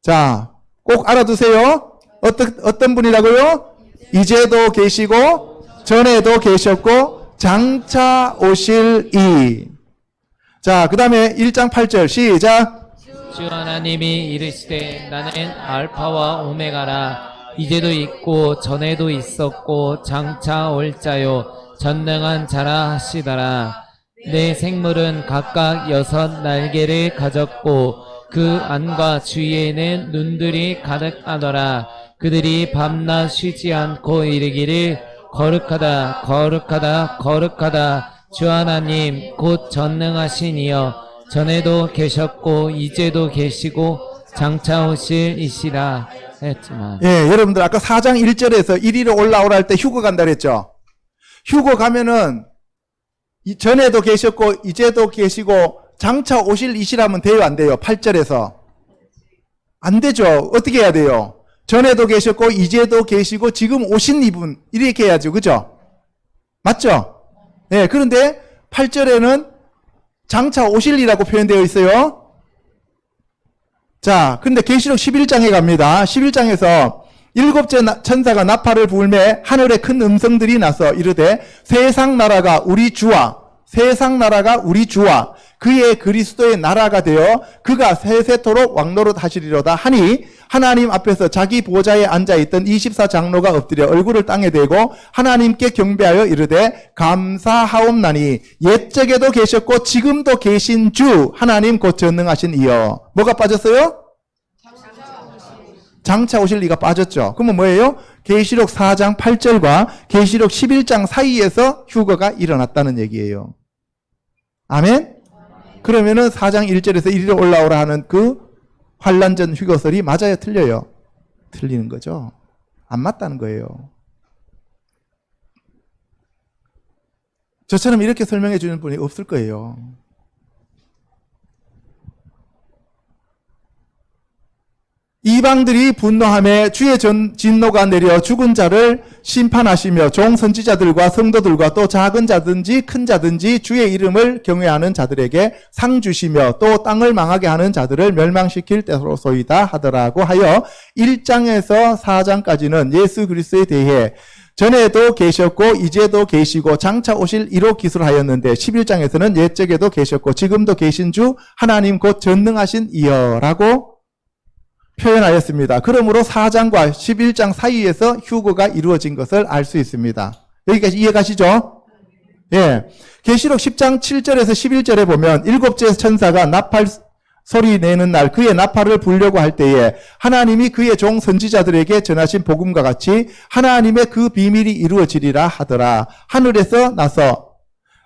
자, 꼭 알아두세요. 어떤 분이라고요? 이제도 계시고 전에도 계셨고 장차 오실 이. 자, 그 다음에 1장 8절 시작. 주 하나님이 이르시되 나는 알파와 오메가라. 이제도 있고 전에도 있었고 장차 올 자요 전능한 자라 하시더라. 내 생물은 각각 6 날개를 가졌고 그 안과 주위에는 눈들이 가득하더라. 그들이 밤낮 쉬지 않고 이르기를 거룩하다 거룩하다 거룩하다 주 하나님 곧 전능하신 이여 전에도 계셨고 이제도 계시고 장차 오실 이시라 했지만 예, 여러분들 아까 4장 1절에서 이리로 올라오라 할 때 휴거 간다 그랬죠. 휴거 가면은 전에도 계셨고 이제도 계시고 장차 오실 이시라면 돼요, 안 돼요? 8절에서 안 되죠. 어떻게 해야 돼요? 전에도 계셨고 이제도 계시고 지금 오신 이분 이렇게 해야죠. 그죠? 맞죠? 네, 그런데 8절에는 장차 오실이라고 표현되어 있어요. 자, 근데 계시록 11장에 갑니다. 11장에서 7째 천사가 나팔을 불매 하늘에 큰 음성들이 나서 이르되 세상 나라가 우리 주와 그의 그리스도의 나라가 되어 그가 세세토록 왕노릇 하시리로다 하니 하나님 앞에서 자기 보좌에 앉아있던 24장로가 엎드려 얼굴을 땅에 대고 하나님께 경배하여 이르되 감사하옵나니 옛적에도 계셨고 지금도 계신 주 하나님 곧 전능하신 이여. 뭐가 빠졌어요? 장차 오실 이가 빠졌죠. 그러면 뭐예요? 계시록 4장 8절과 계시록 11장 사이에서 휴거가 일어났다는 얘기예요. 아멘? 그러면은 4장 1절에서 이리로 올라오라 하는 그 환란전 휴거설이 맞아요, 틀려요? 틀리는 거죠. 안 맞다는 거예요. 저처럼 이렇게 설명해 주는 분이 없을 거예요. 이방들이 분노하며 주의 진노가 내려 죽은 자를 심판하시며 종 선지자들과 성도들과 또 작은 자든지 큰 자든지 주의 이름을 경외하는 자들에게 상 주시며 또 땅을 망하게 하는 자들을 멸망시킬 때로소이다 하더라고 하여 1장에서 4장까지는 예수 그리스도에 대해 전에도 계셨고 이제도 계시고 장차 오실 이로 기술하였는데 11장에서는 옛적에도 계셨고 지금도 계신 주 하나님 곧 전능하신 이여라고 표현하였습니다. 그러므로 4장과 11장 사이에서 휴거가 이루어진 것을 알 수 있습니다. 여기까지 이해가시죠? 예. 계시록 10장 7절에서 11절에 보면 7째 천사가 나팔 소리 내는 날 그의 나팔을 불려고 할 때에 하나님이 그의 종 선지자들에게 전하신 복음과 같이 하나님의 그 비밀이 이루어지리라 하더라. 하늘에서 나서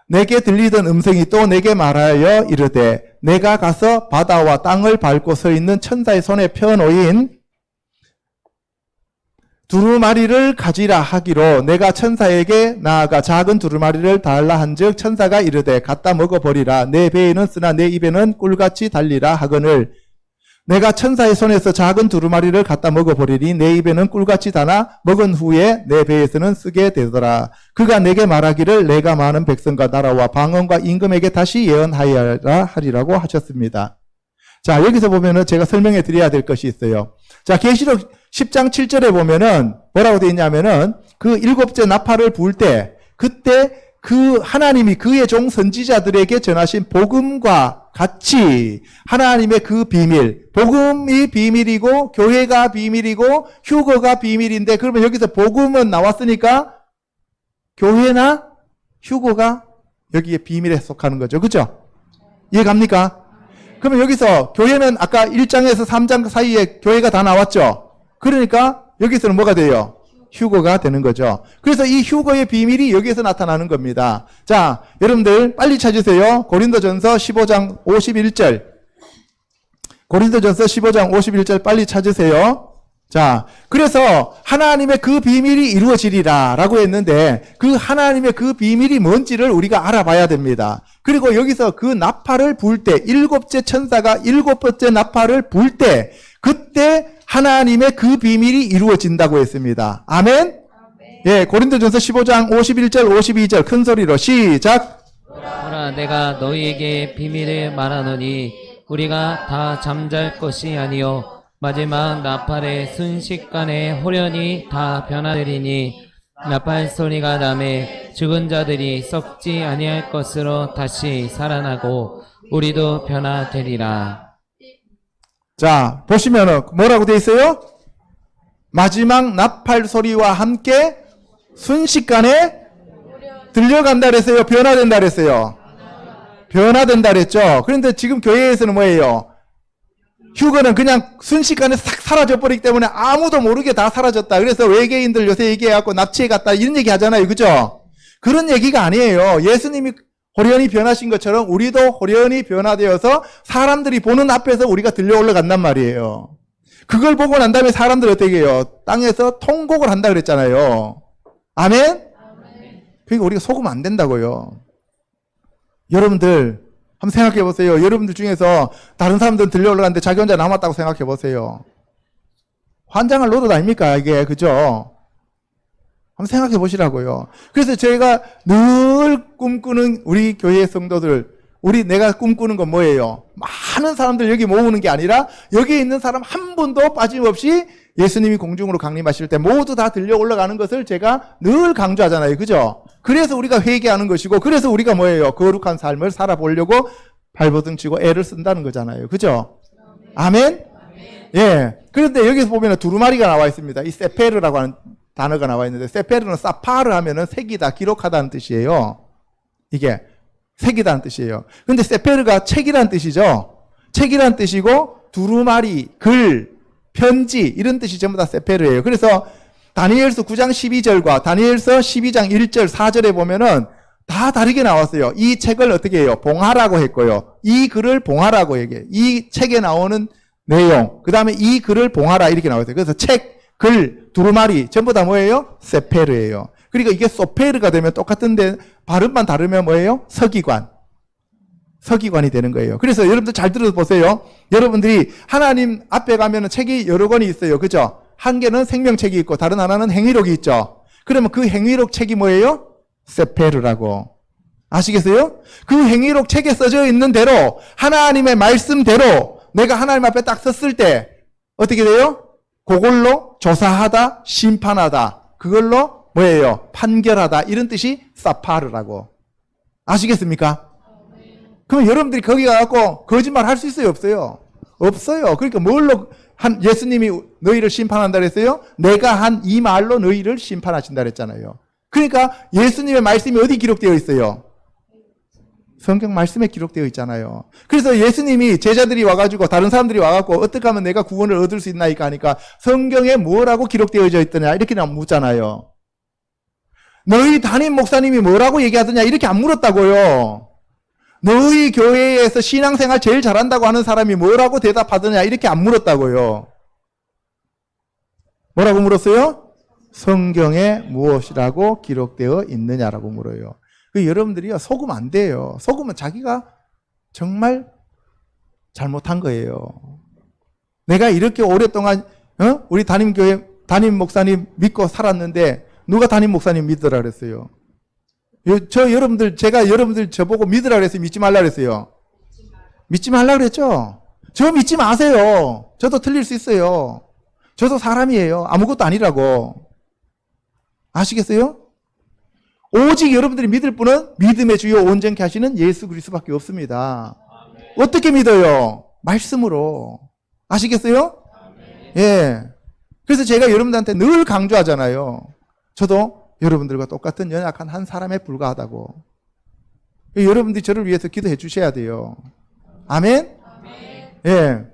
내게 들리던 음성이 또 내게 말하여 이르되 내가 가서 바다와 땅을 밟고 서 있는 천사의 손에 펴놓인 두루마리를 가지라 하기로 내가 천사에게 나아가 작은 두루마리를 달라 한즉 천사가 이르되 갖다 먹어버리라. 내 배에는 쓰나 내 입에는 꿀같이 달리라 하거늘 내가 천사의 손에서 작은 두루마리를 갖다 먹어버리니 내 입에는 꿀같이 다나 먹은 후에 내 배에서는 쓰게 되더라. 그가 내게 말하기를 내가 많은 백성과 나라와 방언과 임금에게 다시 예언하여라 하리라고 하셨습니다. 자, 여기서 보면은 제가 설명해 드려야 될 것이 있어요. 자, 계시록 10장 7절에 보면은 뭐라고 되어 있냐면은 그 일곱째 나팔을 불 때 그때 그 하나님이 그의 종 선지자들에게 전하신 복음과 같이 하나님의 그 비밀, 복음이 비밀이고 교회가 비밀이고 휴거가 비밀인데 그러면 여기서 복음은 나왔으니까 교회나 휴거가 여기에 비밀에 속하는 거죠. 그죠? 이해갑니까? 그러면 여기서 교회는 아까 1장에서 3장 사이에 교회가 다 나왔죠. 그러니까 여기서는 뭐가 돼요? 휴거가 되는 거죠. 그래서 이 휴거의 비밀이 여기에서 나타나는 겁니다. 자, 여러분들 빨리 찾으세요. 고린도전서 15장 51절. 고린도전서 15장 51절 빨리 찾으세요. 자, 그래서 하나님의 그 비밀이 이루어지리라 라고 했는데 그 하나님의 그 비밀이 뭔지를 우리가 알아봐야 됩니다. 그리고 여기서 그 나팔을 불 때 일곱째 천사가 일곱 번째 나팔을 불 때 그때 하나님의 그 비밀이 이루어진다고 했습니다. 아멘? 예, 고린도전서 15장 51절 52절 큰 소리로 시작. 보라 내가 너희에게 비밀을 말하노니 우리가 다 잠잘 것이 아니요 마지막 나팔의 순식간에 호련히 다 변화되리니 나팔 소리가 나매 죽은 자들이 썩지 아니할 것으로 다시 살아나고 우리도 변화되리라. 자, 보시면은 뭐라고 돼 있어요? 마지막 나팔 소리와 함께 순식간에 들려간다 그랬어요? 변화된다 그랬어요? 변화된다 그랬죠? 그런데 지금 교회에서는 뭐예요? 휴거는 그냥 순식간에 싹 사라져 버리기 때문에 아무도 모르게 다 사라졌다. 그래서 외계인들 요새 얘기해갖고 납치해 갔다 이런 얘기 하잖아요. 그죠? 그런 얘기가 아니에요. 예수님이 호련히 변하신 것처럼 우리도 호련히 변화되어서 사람들이 보는 앞에서 우리가 들려 올라간단 말이에요. 그걸 보고 난 다음에 사람들 어떻게 해요? 땅에서 통곡을 한다 그랬잖아요. 아멘? 그러니까 우리가 속으면 안 된다고요. 여러분들 한번 생각해 보세요. 여러분들 중에서 다른 사람들은 들려 올라갔는데 자기 혼자 남았다고 생각해 보세요. 환장할 노릇 아닙니까 이게? 그죠? 한번 생각해 보시라고요. 그래서 저희가 늘 꿈꾸는 우리 교회 성도들, 내가 꿈꾸는 건 뭐예요? 많은 사람들 여기 모으는 게 아니라 여기 있는 사람 한 분도 빠짐없이 예수님이 공중으로 강림하실 때 모두 다 들려 올라가는 것을 제가 늘 강조하잖아요. 그죠? 그래서 우리가 회개하는 것이고 그래서 우리가 뭐예요? 거룩한 삶을 살아보려고 발버둥 치고 애를 쓴다는 거잖아요. 그죠? 아멘? 예. 그런데 여기서 보면 두루마리가 나와 있습니다. 이 세페르라고 하는 단어가 나와 있는데 세페르는 사파르 하면은 색이다, 기록하다는 뜻이에요. 이게 색이다는 뜻이에요. 근데 세페르가 책이라는 뜻이죠. 책이라는 뜻이고 두루마리, 글, 편지 이런 뜻이 전부 다 세페르예요. 그래서 다니엘서 9장 12절과 다니엘서 12장 1절 4절에 보면은 다 다르게 나왔어요. 이 책을 어떻게 해요? 봉하라고 했고요. 이 글을 봉하라고 얘기해요. 이 책에 나오는 내용, 그 다음에 이 글을 봉하라 이렇게 나와있어요. 그래서 책, 글, 두루마리 전부 다 뭐예요? 세페르예요. 그러니까 이게 소페르가 되면 똑같은데 발음만 다르면 뭐예요? 서기관이 되는 거예요. 그래서 여러분들 잘 들어보세요. 여러분들이 하나님 앞에 가면은 책이 여러 권이 있어요. 그죠? 한 개는 생명책이 있고 다른 하나는 행위록이 있죠. 그러면 그 행위록 책이 뭐예요? 세페르라고. 아시겠어요? 그 행위록 책에 써져 있는 대로 하나님의 말씀대로 내가 하나님 앞에 딱 섰을 때 어떻게 돼요? 그걸로 조사하다, 심판하다. 그걸로 뭐예요? 판결하다. 이런 뜻이 사파르라고. 아시겠습니까? 그럼 여러분들이 거기 가서 거짓말 할 수 있어요? 없어요? 없어요. 그러니까 뭘로 예수님이 너희를 심판한다 그랬어요? 내가 한 이 말로 너희를 심판하신다 그랬잖아요. 그러니까 예수님의 말씀이 어디 기록되어 있어요? 성경 말씀에 기록되어 있잖아요. 그래서 예수님이 제자들이 와가지고 다른 사람들이 와가지고 어떻게 하면 내가 구원을 얻을 수 있나이까 하니까 성경에 뭐라고 기록되어져 있더냐 이렇게 묻잖아요. 너희 담임 목사님이 뭐라고 얘기하더냐 이렇게 안 물었다고요. 너희 교회에서 신앙생활 제일 잘한다고 하는 사람이 뭐라고 대답하더냐 이렇게 안 물었다고요. 뭐라고 물었어요? 성경에 무엇이라고 기록되어 있느냐라고 물어요. 여러분들이요 속으면 안 돼요. 속으면 자기가 정말 잘못한 거예요. 내가 이렇게 오랫동안 우리 담임교회 담임 목사님 믿고 살았는데 누가 담임 목사님 믿으라 그랬어요? 제가 여러분들 저보고 믿으라 그랬어요? 믿지 말라 그랬어요? 믿지 말라 그랬죠? 저 믿지 마세요. 저도 틀릴 수 있어요. 저도 사람이에요. 아무것도 아니라고. 아시겠어요? 오직 여러분들이 믿을 분은 믿음의 주요 온전케 하시는 예수 그리스도밖에 없습니다. 어떻게 믿어요? 말씀으로. 아시겠어요? 예. 그래서 제가 여러분들한테 늘 강조하잖아요. 저도 여러분들과 똑같은 연약한 한 사람에 불과하다고. 여러분들이 저를 위해서 기도해 주셔야 돼요. 아멘? 예.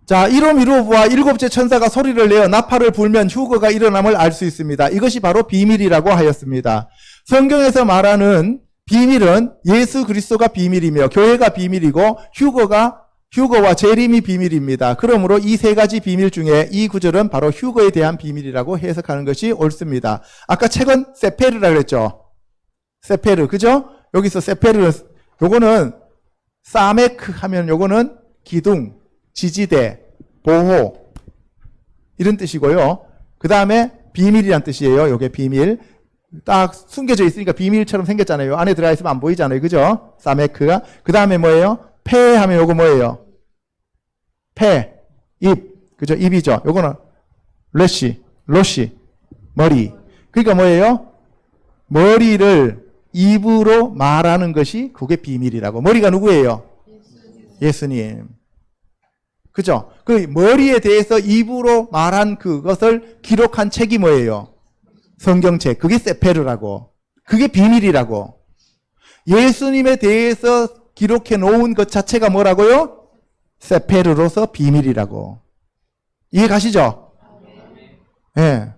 자, 이로미로부와 일곱째 천사가 소리를 내어 나팔을 불면 휴거가 일어남을 알 수 있습니다. 이것이 바로 비밀이라고 하였습니다. 성경에서 말하는 비밀은 예수 그리스도가 비밀이며 교회가 비밀이고 휴거와 재림이 비밀입니다. 그러므로 이 세 가지 비밀 중에 이 구절은 바로 휴거에 대한 비밀이라고 해석하는 것이 옳습니다. 아까 책은 세페르라 그랬죠. 세페르, 그죠? 여기서 세페르는 요거는 사메크 하면 요거는 기둥, 지지대, 보호 이런 뜻이고요. 그 다음에 비밀이란 뜻이에요. 요게 비밀. 딱 숨겨져 있으니까 비밀처럼 생겼잖아요. 안에 들어가 있으면 안 보이잖아요. 그죠? 사메크가. 그 다음에 뭐예요? 폐 하면 요거 뭐예요? 폐, 입. 그죠? 입이죠. 요거는 로시, 머리. 그러니까 뭐예요? 머리를 입으로 말하는 것이 그게 비밀이라고. 머리가 누구예요? 예수님. 그죠? 그 머리에 대해서 입으로 말한 그것을 기록한 책이 뭐예요? 성경책. 그게 세페르라고. 그게 비밀이라고. 예수님에 대해서 기록해 놓은 것 자체가 뭐라고요? 세페르로서 비밀이라고. 이해 가시죠? 예. 네.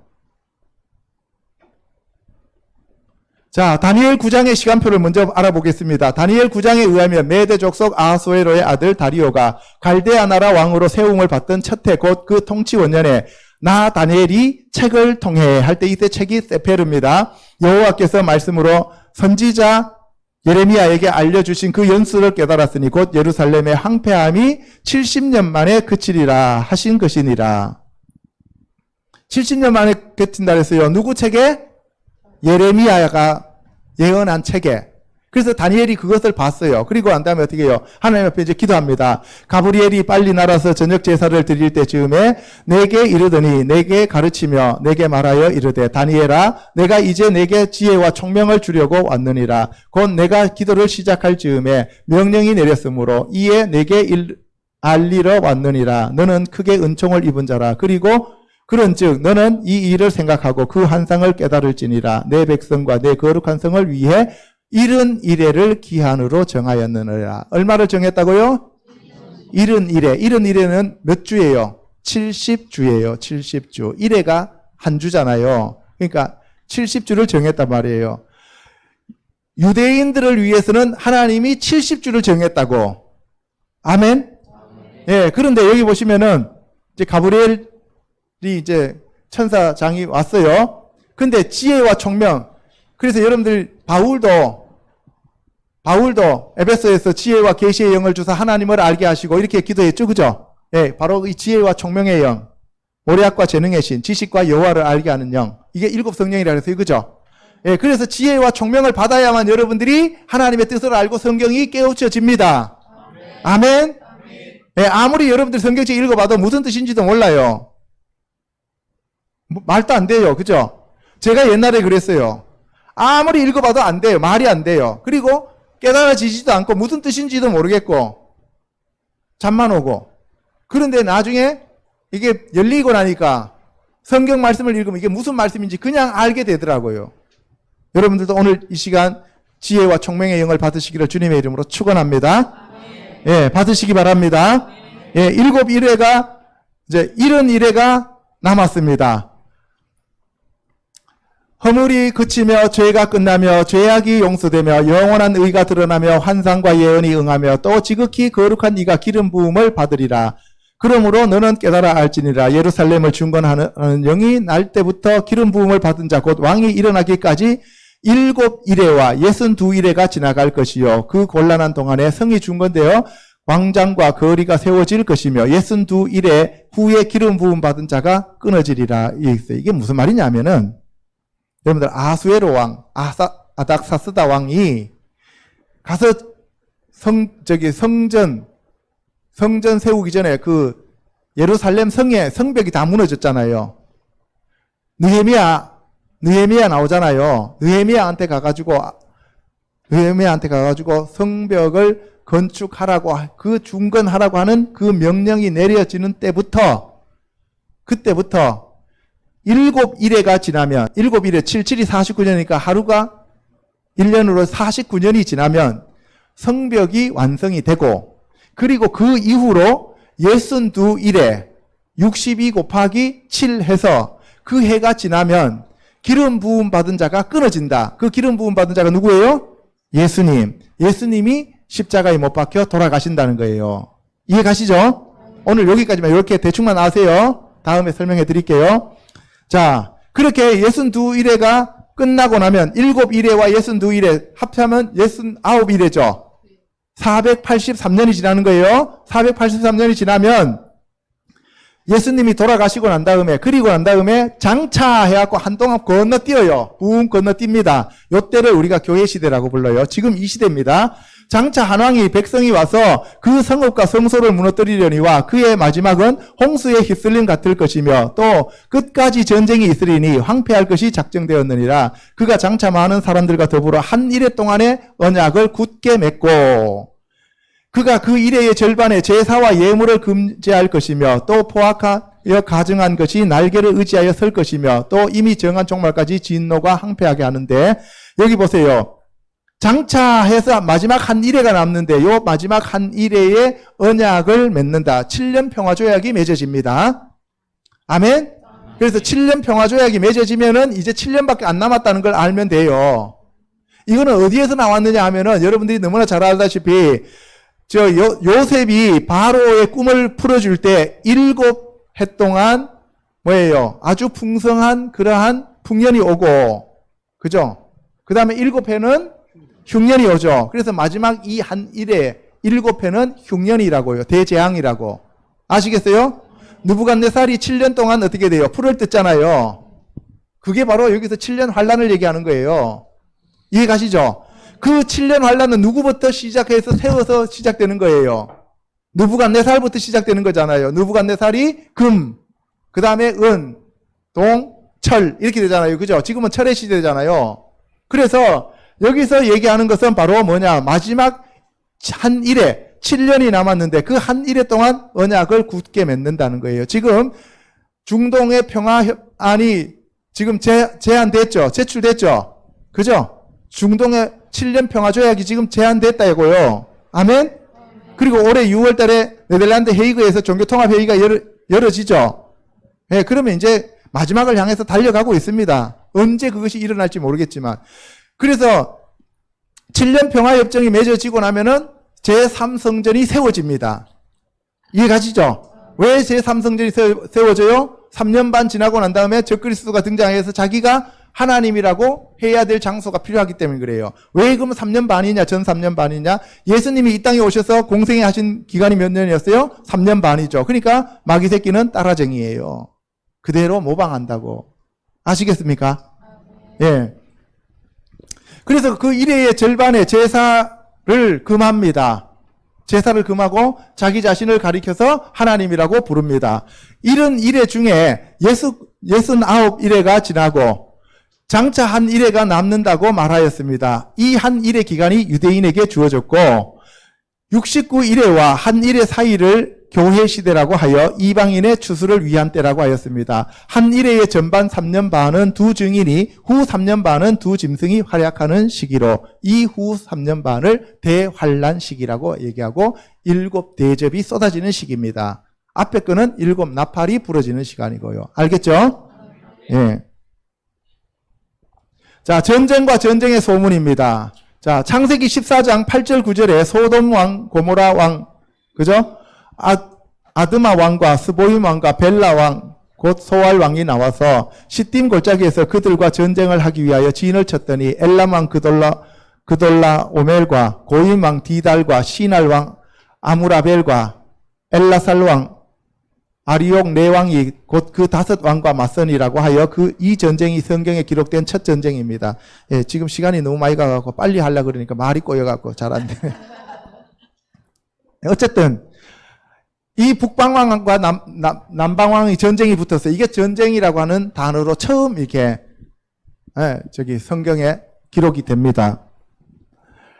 자, 다니엘 9장의 시간표를 먼저 알아보겠습니다. 다니엘 9장에 의하면 메대 족속 아하수에로의 아들 다리오가 갈대아 나라 왕으로 세움을 받던 첫 해 곧 그 통치 원년에 나 다니엘이 책을 통해 할 때 이때 책이 세페르입니다. 여호와께서 말씀으로 선지자 예레미야에게 알려주신 그 연수를 깨달았으니 곧 예루살렘의 황폐함이 70년 만에 그치리라 하신 것이니라. 70년 만에 그친다 그랬어요. 누구 책에? 예레미야가 예언한 책에. 그래서 다니엘이 그것을 봤어요. 그리고 난 다음에 어떻게 해요? 하나님 앞에 이제 기도합니다. 가브리엘이 빨리 날아서 저녁 제사를 드릴 때 즈음에 내게 이르더니 내게 가르치며 내게 말하여 이르되 다니엘아 내가 이제 내게 지혜와 총명을 주려고 왔느니라. 곧 내가 기도를 시작할 즈음에 명령이 내렸으므로 이에 내게 알리러 왔느니라. 너는 크게 은총을 입은 자라. 그리고 그런즉 너는 이 일을 생각하고 그 환상을 깨달을지니라. 내 백성과 내 거룩한 성을 위해 71회를 기한으로 정하였느니라. 얼마를 정했다고요? 71회. 71회는 몇 주예요? 70주예요. 70주. 1회가 한 주잖아요. 그러니까 70주를 정했단 말이에요. 유대인들을 위해서는 하나님이 70주를 정했다고. 아멘? 예, 그런데 여기 보시면은 이제 가브리엘이 이제 천사장이 왔어요. 근데 지혜와 총명. 그래서 여러분들 바울도 에베소에서 지혜와 계시의 영을 주사 하나님을 알게 하시고 이렇게 기도했죠. 그죠? 예, 바로 이 지혜와 총명의 영, 모략과 재능의 신, 지식과 여호와를 알게 하는 영. 이게 7 성령이라 그래서 그죠? 예, 그래서 지혜와 총명을 받아야만 여러분들이 하나님의 뜻을 알고 성경이 깨우쳐집니다. 아멘. 예, 아무리 여러분들 성경책 읽어봐도 무슨 뜻인지도 몰라요. 말도 안 돼요. 그죠? 제가 옛날에 그랬어요. 아무리 읽어봐도 안 돼요. 말이 안 돼요. 그리고 깨달아지지도 않고 무슨 뜻인지도 모르겠고 잠만 오고. 그런데 나중에 이게 열리고 나니까 성경 말씀을 읽으면 이게 무슨 말씀인지 그냥 알게 되더라고요. 여러분들도 오늘 이 시간 지혜와 총명의 영을 받으시기를 주님의 이름으로 축원합니다. 예, 받으시기 바랍니다. 예, 7일회가 이제 71회가 남았습니다. 허물이 그치며 죄가 끝나며 죄악이 용서되며 영원한 의가 드러나며 환상과 예언이 응하며 또 지극히 거룩한 이가 기름 부음을 받으리라. 그러므로 너는 깨달아 알지니라. 예루살렘을 중건하는 영이 날 때부터 기름 부음을 받은 자 곧 왕이 일어나기까지 7일회와 62일회가 지나갈 것이요 그 곤란한 동안에 성이 중건되어 광장과 거리가 세워질 것이며 62일회 후에 기름 부음 받은 자가 끊어지리라. 이게 무슨 말이냐면은 여러분들 아수에로 왕 아닥사스다 왕이 가서 성전 세우기 전에 그 예루살렘 성의 성벽이 다 무너졌잖아요. 느헤미야 나오잖아요. 느헤미야한테 가가지고 성벽을 건축하라고 그 중건하라고 하는 그 명령이 내려지는 그때부터 7일회가 지나면 7일회 77이 49년이니까 하루가 1년으로 49년이 지나면 성벽이 완성이 되고 그리고 그 이후로 62일회 62 곱하기 7 해서 그 해가 지나면 기름 부음 받은 자가 끊어진다. 그 기름 부음 받은 자가 누구예요? 예수님이 십자가에 못 박혀 돌아가신다는 거예요. 이해 가시죠? 오늘 여기까지만 이렇게 대충만 아세요. 다음에 설명해 드릴게요. 자, 그렇게 62일회가 끝나고 나면 7일회와 62일회 합하면 69일회죠. 483년이 지나는 거예요. 483년이 지나면 예수님이 돌아가시고 난 다음에 그리고 난 다음에 장차해갖고 한동안 건너뛰어요. 붕 건너뜁니다. 요때를 우리가 교회시대라고 불러요. 지금 이 시대입니다. 장차 한왕이 백성이 와서 그 성읍과 성소를 무너뜨리려니와 그의 마지막은 홍수에 휩쓸림 같을 것이며 또 끝까지 전쟁이 있으리니 황폐할 것이 작정되었느니라. 그가 장차 많은 사람들과 더불어 한 일해 동안의 언약을 굳게 맺고 그가 그 일해의 절반에 제사와 예물을 금지할 것이며 또 포악하여 가증한 것이 날개를 의지하여 설 것이며 또 이미 정한 종말까지 진노가 항폐하게 하는데 여기 보세요. 장차해서 마지막 한 일회가 남는데 요 마지막 한 일회의 언약을 맺는다. 7년 평화조약이 맺어집니다. 아멘? 그래서 7년 평화조약이 맺어지면은 이제 7년밖에 안 남았다는 걸 알면 돼요. 이거는 어디에서 나왔느냐 하면은 여러분들이 너무나 잘 알다시피 요셉이 바로의 꿈을 풀어줄 때 7해 동안 뭐예요? 아주 풍성한 그러한 풍년이 오고 그죠? 그 다음에 7해는 흉년이 오죠. 그래서 마지막 이 한 일에 7해는 흉년이라고요. 대재앙이라고. 아시겠어요? 느부갓네살이 7년 동안 어떻게 돼요? 풀을 뜯잖아요. 그게 바로 여기서 7년 환란을 얘기하는 거예요. 이해 가시죠? 그 7년 환란은 누구부터 시작해서 세워서 시작되는 거예요? 느부갓네살부터 시작되는 거잖아요. 느부갓네살이 금, 그 다음에 은, 동, 철 이렇게 되잖아요. 그죠? 지금은 철의 시대잖아요. 그래서 여기서 얘기하는 것은 바로 뭐냐? 마지막 한 일에 7년이 남았는데 그 한 일에 동안 언약을 굳게 맺는다는 거예요. 지금 중동의 평화안이 지금 제안됐죠? 제출됐죠? 그죠? 중동의 7년 평화조약이 지금 제안됐다고요. 아멘? 그리고 올해 6월 달에 네덜란드 헤이그에서 종교통합회의가 열어지죠? 네, 그러면 이제 마지막을 향해서 달려가고 있습니다. 언제 그것이 일어날지 모르겠지만. 그래서 7년 평화협정이 맺어지고 나면은 제3성전이 세워집니다. 이해 가시죠? 왜 제3성전이 세워져요? 3년 반 지나고 난 다음에 적그리스도가 등장해서 자기가 하나님이라고 해야 될 장소가 필요하기 때문에 그래요. 왜 그러면 3년 반이냐? 전 3년 반이냐? 예수님이 이 땅에 오셔서 공생애 하신 기간이 몇 년이었어요? 3년 반이죠. 그러니까 마귀 새끼는 따라쟁이에요. 그대로 모방한다고. 아시겠습니까? 예. 그래서 그 일회의 절반의 제사를 금합니다. 제사를 금하고 자기 자신을 가리켜서 하나님이라고 부릅니다. 이런 일회 중에 69일회가 지나고 장차 한 일회가 남는다고 말하였습니다. 이 한 일회 기간이 유대인에게 주어졌고 69일회와 한 일회 사이를 교회 시대라고 하여 이방인의 추수를 위한 때라고 하였습니다. 한 일회의 전반 3년 반은 두 증인이, 후 3년 반은 두 짐승이 활약하는 시기로 이후 3년 반을 대환란 시기라고 얘기하고 7 대접이 쏟아지는 시기입니다. 앞에 거는 7 나팔이 부러지는 시간이고요. 알겠죠? 예. 자, 전쟁과 전쟁의 소문입니다. 자, 창세기 14장 8절 9절에 소돔 왕, 고모라 왕, 그죠? 아드마 왕과 스보임 왕과 벨라 왕, 곧 소알 왕이 나와서 시딤 골짜기에서 그들과 전쟁을 하기 위하여 진을 쳤더니 엘람 왕 그돌라 오멜과 고임 왕 디달과 시날 왕 아무라벨과 엘라살 왕 아리옥 네 왕이 곧 그 5 왕과 맞선이라고 하여 이 전쟁이 성경에 기록된 첫 전쟁입니다. 예, 지금 시간이 너무 많이 가갖고 빨리 하려고 그러니까 말이 꼬여갖고 잘 안 돼. 어쨌든 이 북방왕과 남방왕의 전쟁이 붙어서 이게 전쟁이라고 하는 단어로 처음 이렇게 성경에 기록이 됩니다.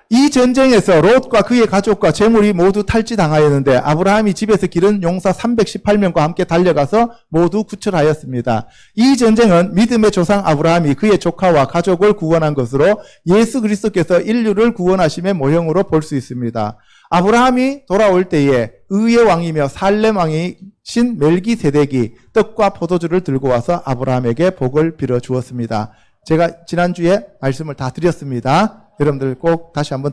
이 전쟁에서 롯과 그의 가족과 재물이 모두 탈취당하였는데 아브라함이 집에서 기른 용사 318명과 함께 달려가서 모두 구출하였습니다. 이 전쟁은 믿음의 조상 아브라함이 그의 조카와 가족을 구원한 것으로 예수 그리스도께서 인류를 구원하심의 모형으로 볼 수 있습니다. 아브라함이 돌아올 때에 의의 왕이며 살렘 왕이신 멜기세덱이 떡과 포도주를 들고 와서 아브라함에게 복을 빌어 주었습니다. 제가 지난주에 말씀을 다 드렸습니다. 여러분들 꼭 다시 한번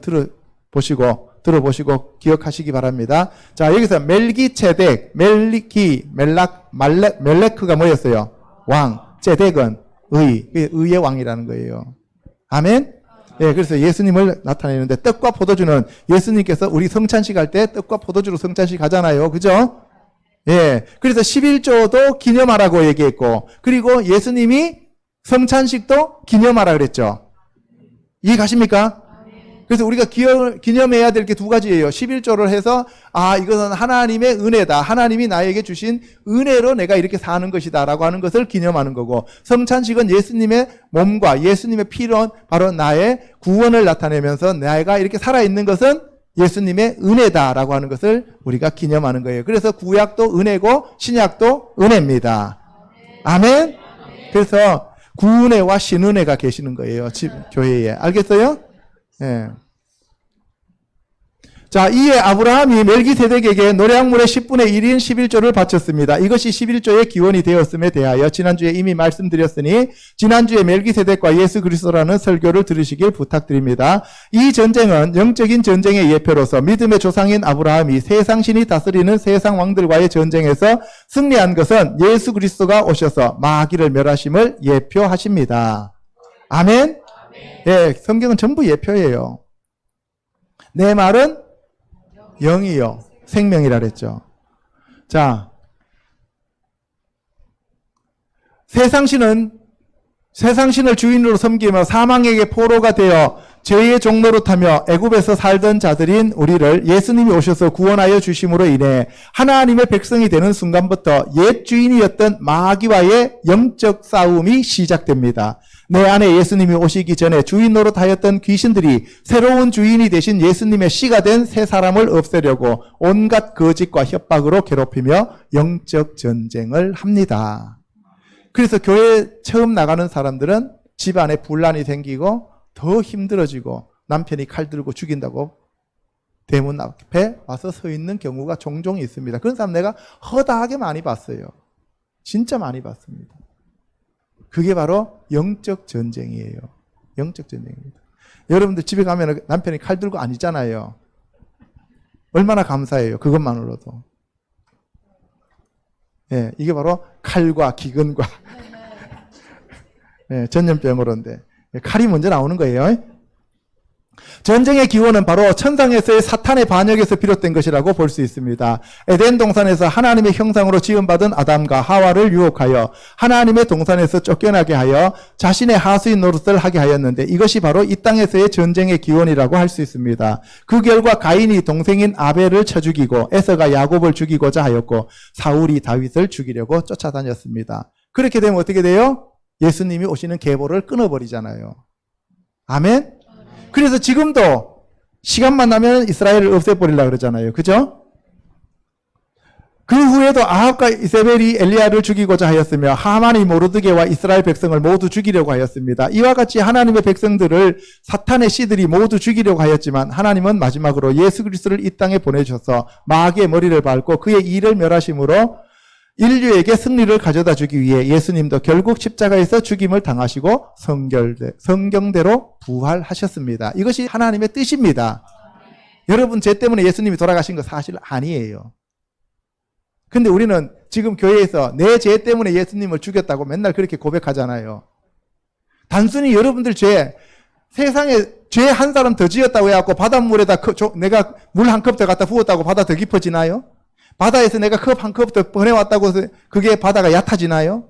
들어보시고 기억하시기 바랍니다. 자, 여기서 멜기체덱, 멜레크가 뭐였어요? 왕. 제덱은 의의 왕이라는 거예요. 아멘? 예, 그래서 예수님을 나타내는데 떡과 포도주는 예수님께서 우리 성찬식 할 때 떡과 포도주로 성찬식 하잖아요. 그죠? 예. 그래서 11조도 기념하라고 얘기했고, 그리고 예수님이 성찬식도 기념하라 그랬죠. 이해 가십니까? 그래서 우리가 기념해야 될 게 2가지예요. 11조를 해서 이것은 하나님의 은혜다. 하나님이 나에게 주신 은혜로 내가 이렇게 사는 것이다 라고 하는 것을 기념하는 거고, 성찬식은 예수님의 몸과 예수님의 피로 바로 나의 구원을 나타내면서 내가 이렇게 살아있는 것은 예수님의 은혜다라고 하는 것을 우리가 기념하는 거예요. 그래서 구약도 은혜고 신약도 은혜입니다. 아멘? 그래서 구은혜와 신은혜가 계시는 거예요. 교회에. 알겠어요? 예. 자, 이에 아브라함이 멜기세덱에게 노략물의 10분의 1인 11조를 바쳤습니다. 이것이 11조의 기원이 되었음에 대하여 지난주에 이미 말씀드렸으니 지난주에 멜기세덱과 예수 그리스도라는 설교를 들으시길 부탁드립니다. 이 전쟁은 영적인 전쟁의 예표로서 믿음의 조상인 아브라함이 세상신이 다스리는 세상 왕들과의 전쟁에서 승리한 것은 예수 그리스도가 오셔서 마귀를 멸하심을 예표하십니다. 아멘? 예, 성경은 전부 예표예요. 내 말은 영이요 생명이라 그랬죠. 자, 세상신을 주인으로 섬기며 사망에게 포로가 되어 죄의 종로로 타며 애굽에서 살던 자들인 우리를 예수님이 오셔서 구원하여 주심으로 인해 하나님의 백성이 되는 순간부터 옛 주인이었던 마귀와의 영적 싸움이 시작됩니다. 내 안에 예수님이 오시기 전에 주인 노릇하였던 귀신들이 새로운 주인이 되신 예수님의 씨가 된 새 사람을 없애려고 온갖 거짓과 협박으로 괴롭히며 영적 전쟁을 합니다. 그래서 교회 처음 나가는 사람들은 집안에 분란이 생기고 더 힘들어지고 남편이 칼 들고 죽인다고 대문 앞에 와서 서 있는 경우가 종종 있습니다. 그런 사람 내가 허다하게 많이 봤어요. 진짜 많이 봤습니다. 그게 바로 영적 전쟁이에요. 영적 전쟁입니다. 여러분들 집에 가면 남편이 칼 들고 안 있잖아요. 얼마나 감사해요. 그것만으로도. 예, 이게 바로 칼과 기근과 예, 전염병으로인데 칼이 먼저 나오는 거예요. 전쟁의 기원은 바로 천상에서의 사탄의 반역에서 비롯된 것이라고 볼 수 있습니다. 에덴 동산에서 하나님의 형상으로 지음받은 아담과 하와를 유혹하여 하나님의 동산에서 쫓겨나게 하여 자신의 하수인 노릇을 하게 하였는데 이것이 바로 이 땅에서의 전쟁의 기원이라고 할 수 있습니다. 그 결과 가인이 동생인 아벨을 쳐 죽이고 에서가 야곱을 죽이고자 하였고 사울이 다윗을 죽이려고 쫓아다녔습니다. 그렇게 되면 어떻게 돼요? 예수님이 오시는 계보를 끊어버리잖아요. 아멘? 그래서 지금도 시간만 나면 이스라엘을 없애버리려고 그러잖아요. 그죠? 후에도 아합과 이세벨이 엘리야를 죽이고자 하였으며 하만이 모르드게와 이스라엘 백성을 모두 죽이려고 하였습니다. 이와 같이 하나님의 백성들을 사탄의 씨들이 모두 죽이려고 하였지만 하나님은 마지막으로 예수 그리스도를 이 땅에 보내주셔서 마귀의 머리를 밟고 그의 일을 멸하심으로 인류에게 승리를 가져다 주기 위해 예수님도 결국 십자가에서 죽임을 당하시고 성경대로 부활하셨습니다. 이것이 하나님의 뜻입니다. 여러분, 죄 때문에 예수님이 돌아가신 거 사실 아니에요. 근데 우리는 지금 교회에서 내 죄 때문에 예수님을 죽였다고 맨날 그렇게 고백하잖아요. 단순히 여러분들 세상에 죄 한 사람 더 지었다고 해갖고 바닷물에다 내가 물 한 컵 더 갖다 부었다고 바다 더 깊어지나요? 바다에서 내가 컵 한 컵 더 보내왔다고 해서 그게 바다가 얕아지나요?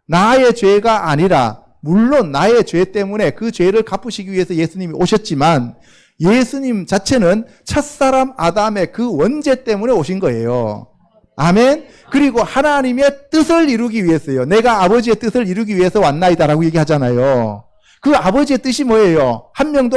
나의 죄가 아니라, 물론 나의 죄 때문에 그 죄를 갚으시기 위해서 예수님이 오셨지만 예수님 자체는 첫사람 아담의 그 원죄 때문에 오신 거예요. 아멘. 그리고 하나님의 뜻을 이루기 위해서요. 내가 아버지의 뜻을 이루기 위해서 왔나이다라고 얘기하잖아요. 그 아버지의 뜻이 뭐예요? 한 명도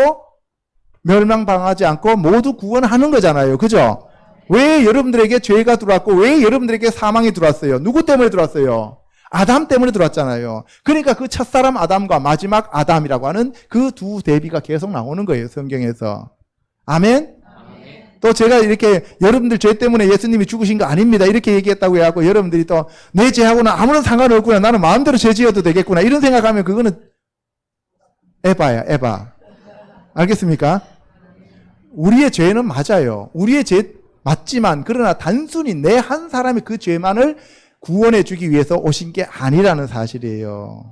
멸망당하지 않고 모두 구원하는 거잖아요. 그죠? 왜 여러분들에게 죄가 들어왔고 왜 여러분들에게 사망이 들어왔어요? 누구 때문에 들어왔어요? 아담 때문에 들어왔잖아요. 그러니까 그 첫사람 아담과 마지막 아담이라고 하는 그 두 대비가 계속 나오는 거예요. 성경에서. 아멘. 또 제가 이렇게 여러분들 죄 때문에 예수님이 죽으신 거 아닙니다. 이렇게 얘기했다고 해갖고 여러분들이 또 내 죄하고는 아무런 상관없구나. 나는 마음대로 죄 지어도 되겠구나. 이런 생각하면 그거는 에바야, 에바. 알겠습니까? 우리의 죄는 맞아요. 우리의 죄 맞지만 그러나 단순히 내 한 사람이 그 죄만을 구원해 주기 위해서 오신 게 아니라는 사실이에요.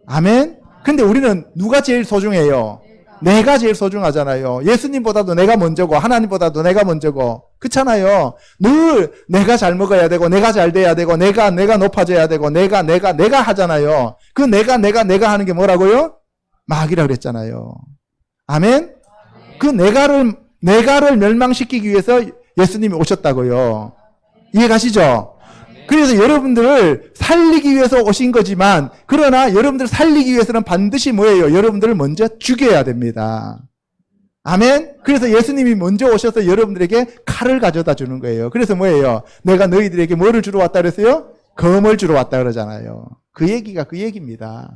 아멘? 근데 우리는 누가 제일 소중해요? 내가 제일 소중하잖아요. 예수님보다도 내가 먼저고 하나님보다도 내가 먼저고 그렇잖아요. 늘 내가 잘 먹어야 되고 내가 잘 돼야 되고 내가 높아져야 되고 내가 하잖아요. 그 내가 하는 게 뭐라고요? 마귀라 그랬잖아요. 아멘? 그 내가를 멸망시키기 위해서 예수님이 오셨다고요. 이해 가시죠? 그래서 여러분들을 살리기 위해서 오신 거지만 그러나 여러분들을 살리기 위해서는 반드시 뭐예요? 여러분들을 먼저 죽여야 됩니다. 아멘? 그래서 예수님이 먼저 오셔서 여러분들에게 칼을 가져다 주는 거예요. 그래서 뭐예요? 내가 너희들에게 뭐를 주러 왔다 그랬어요? 검을 주러 왔다 그러잖아요. 그 얘기가 그 얘기입니다.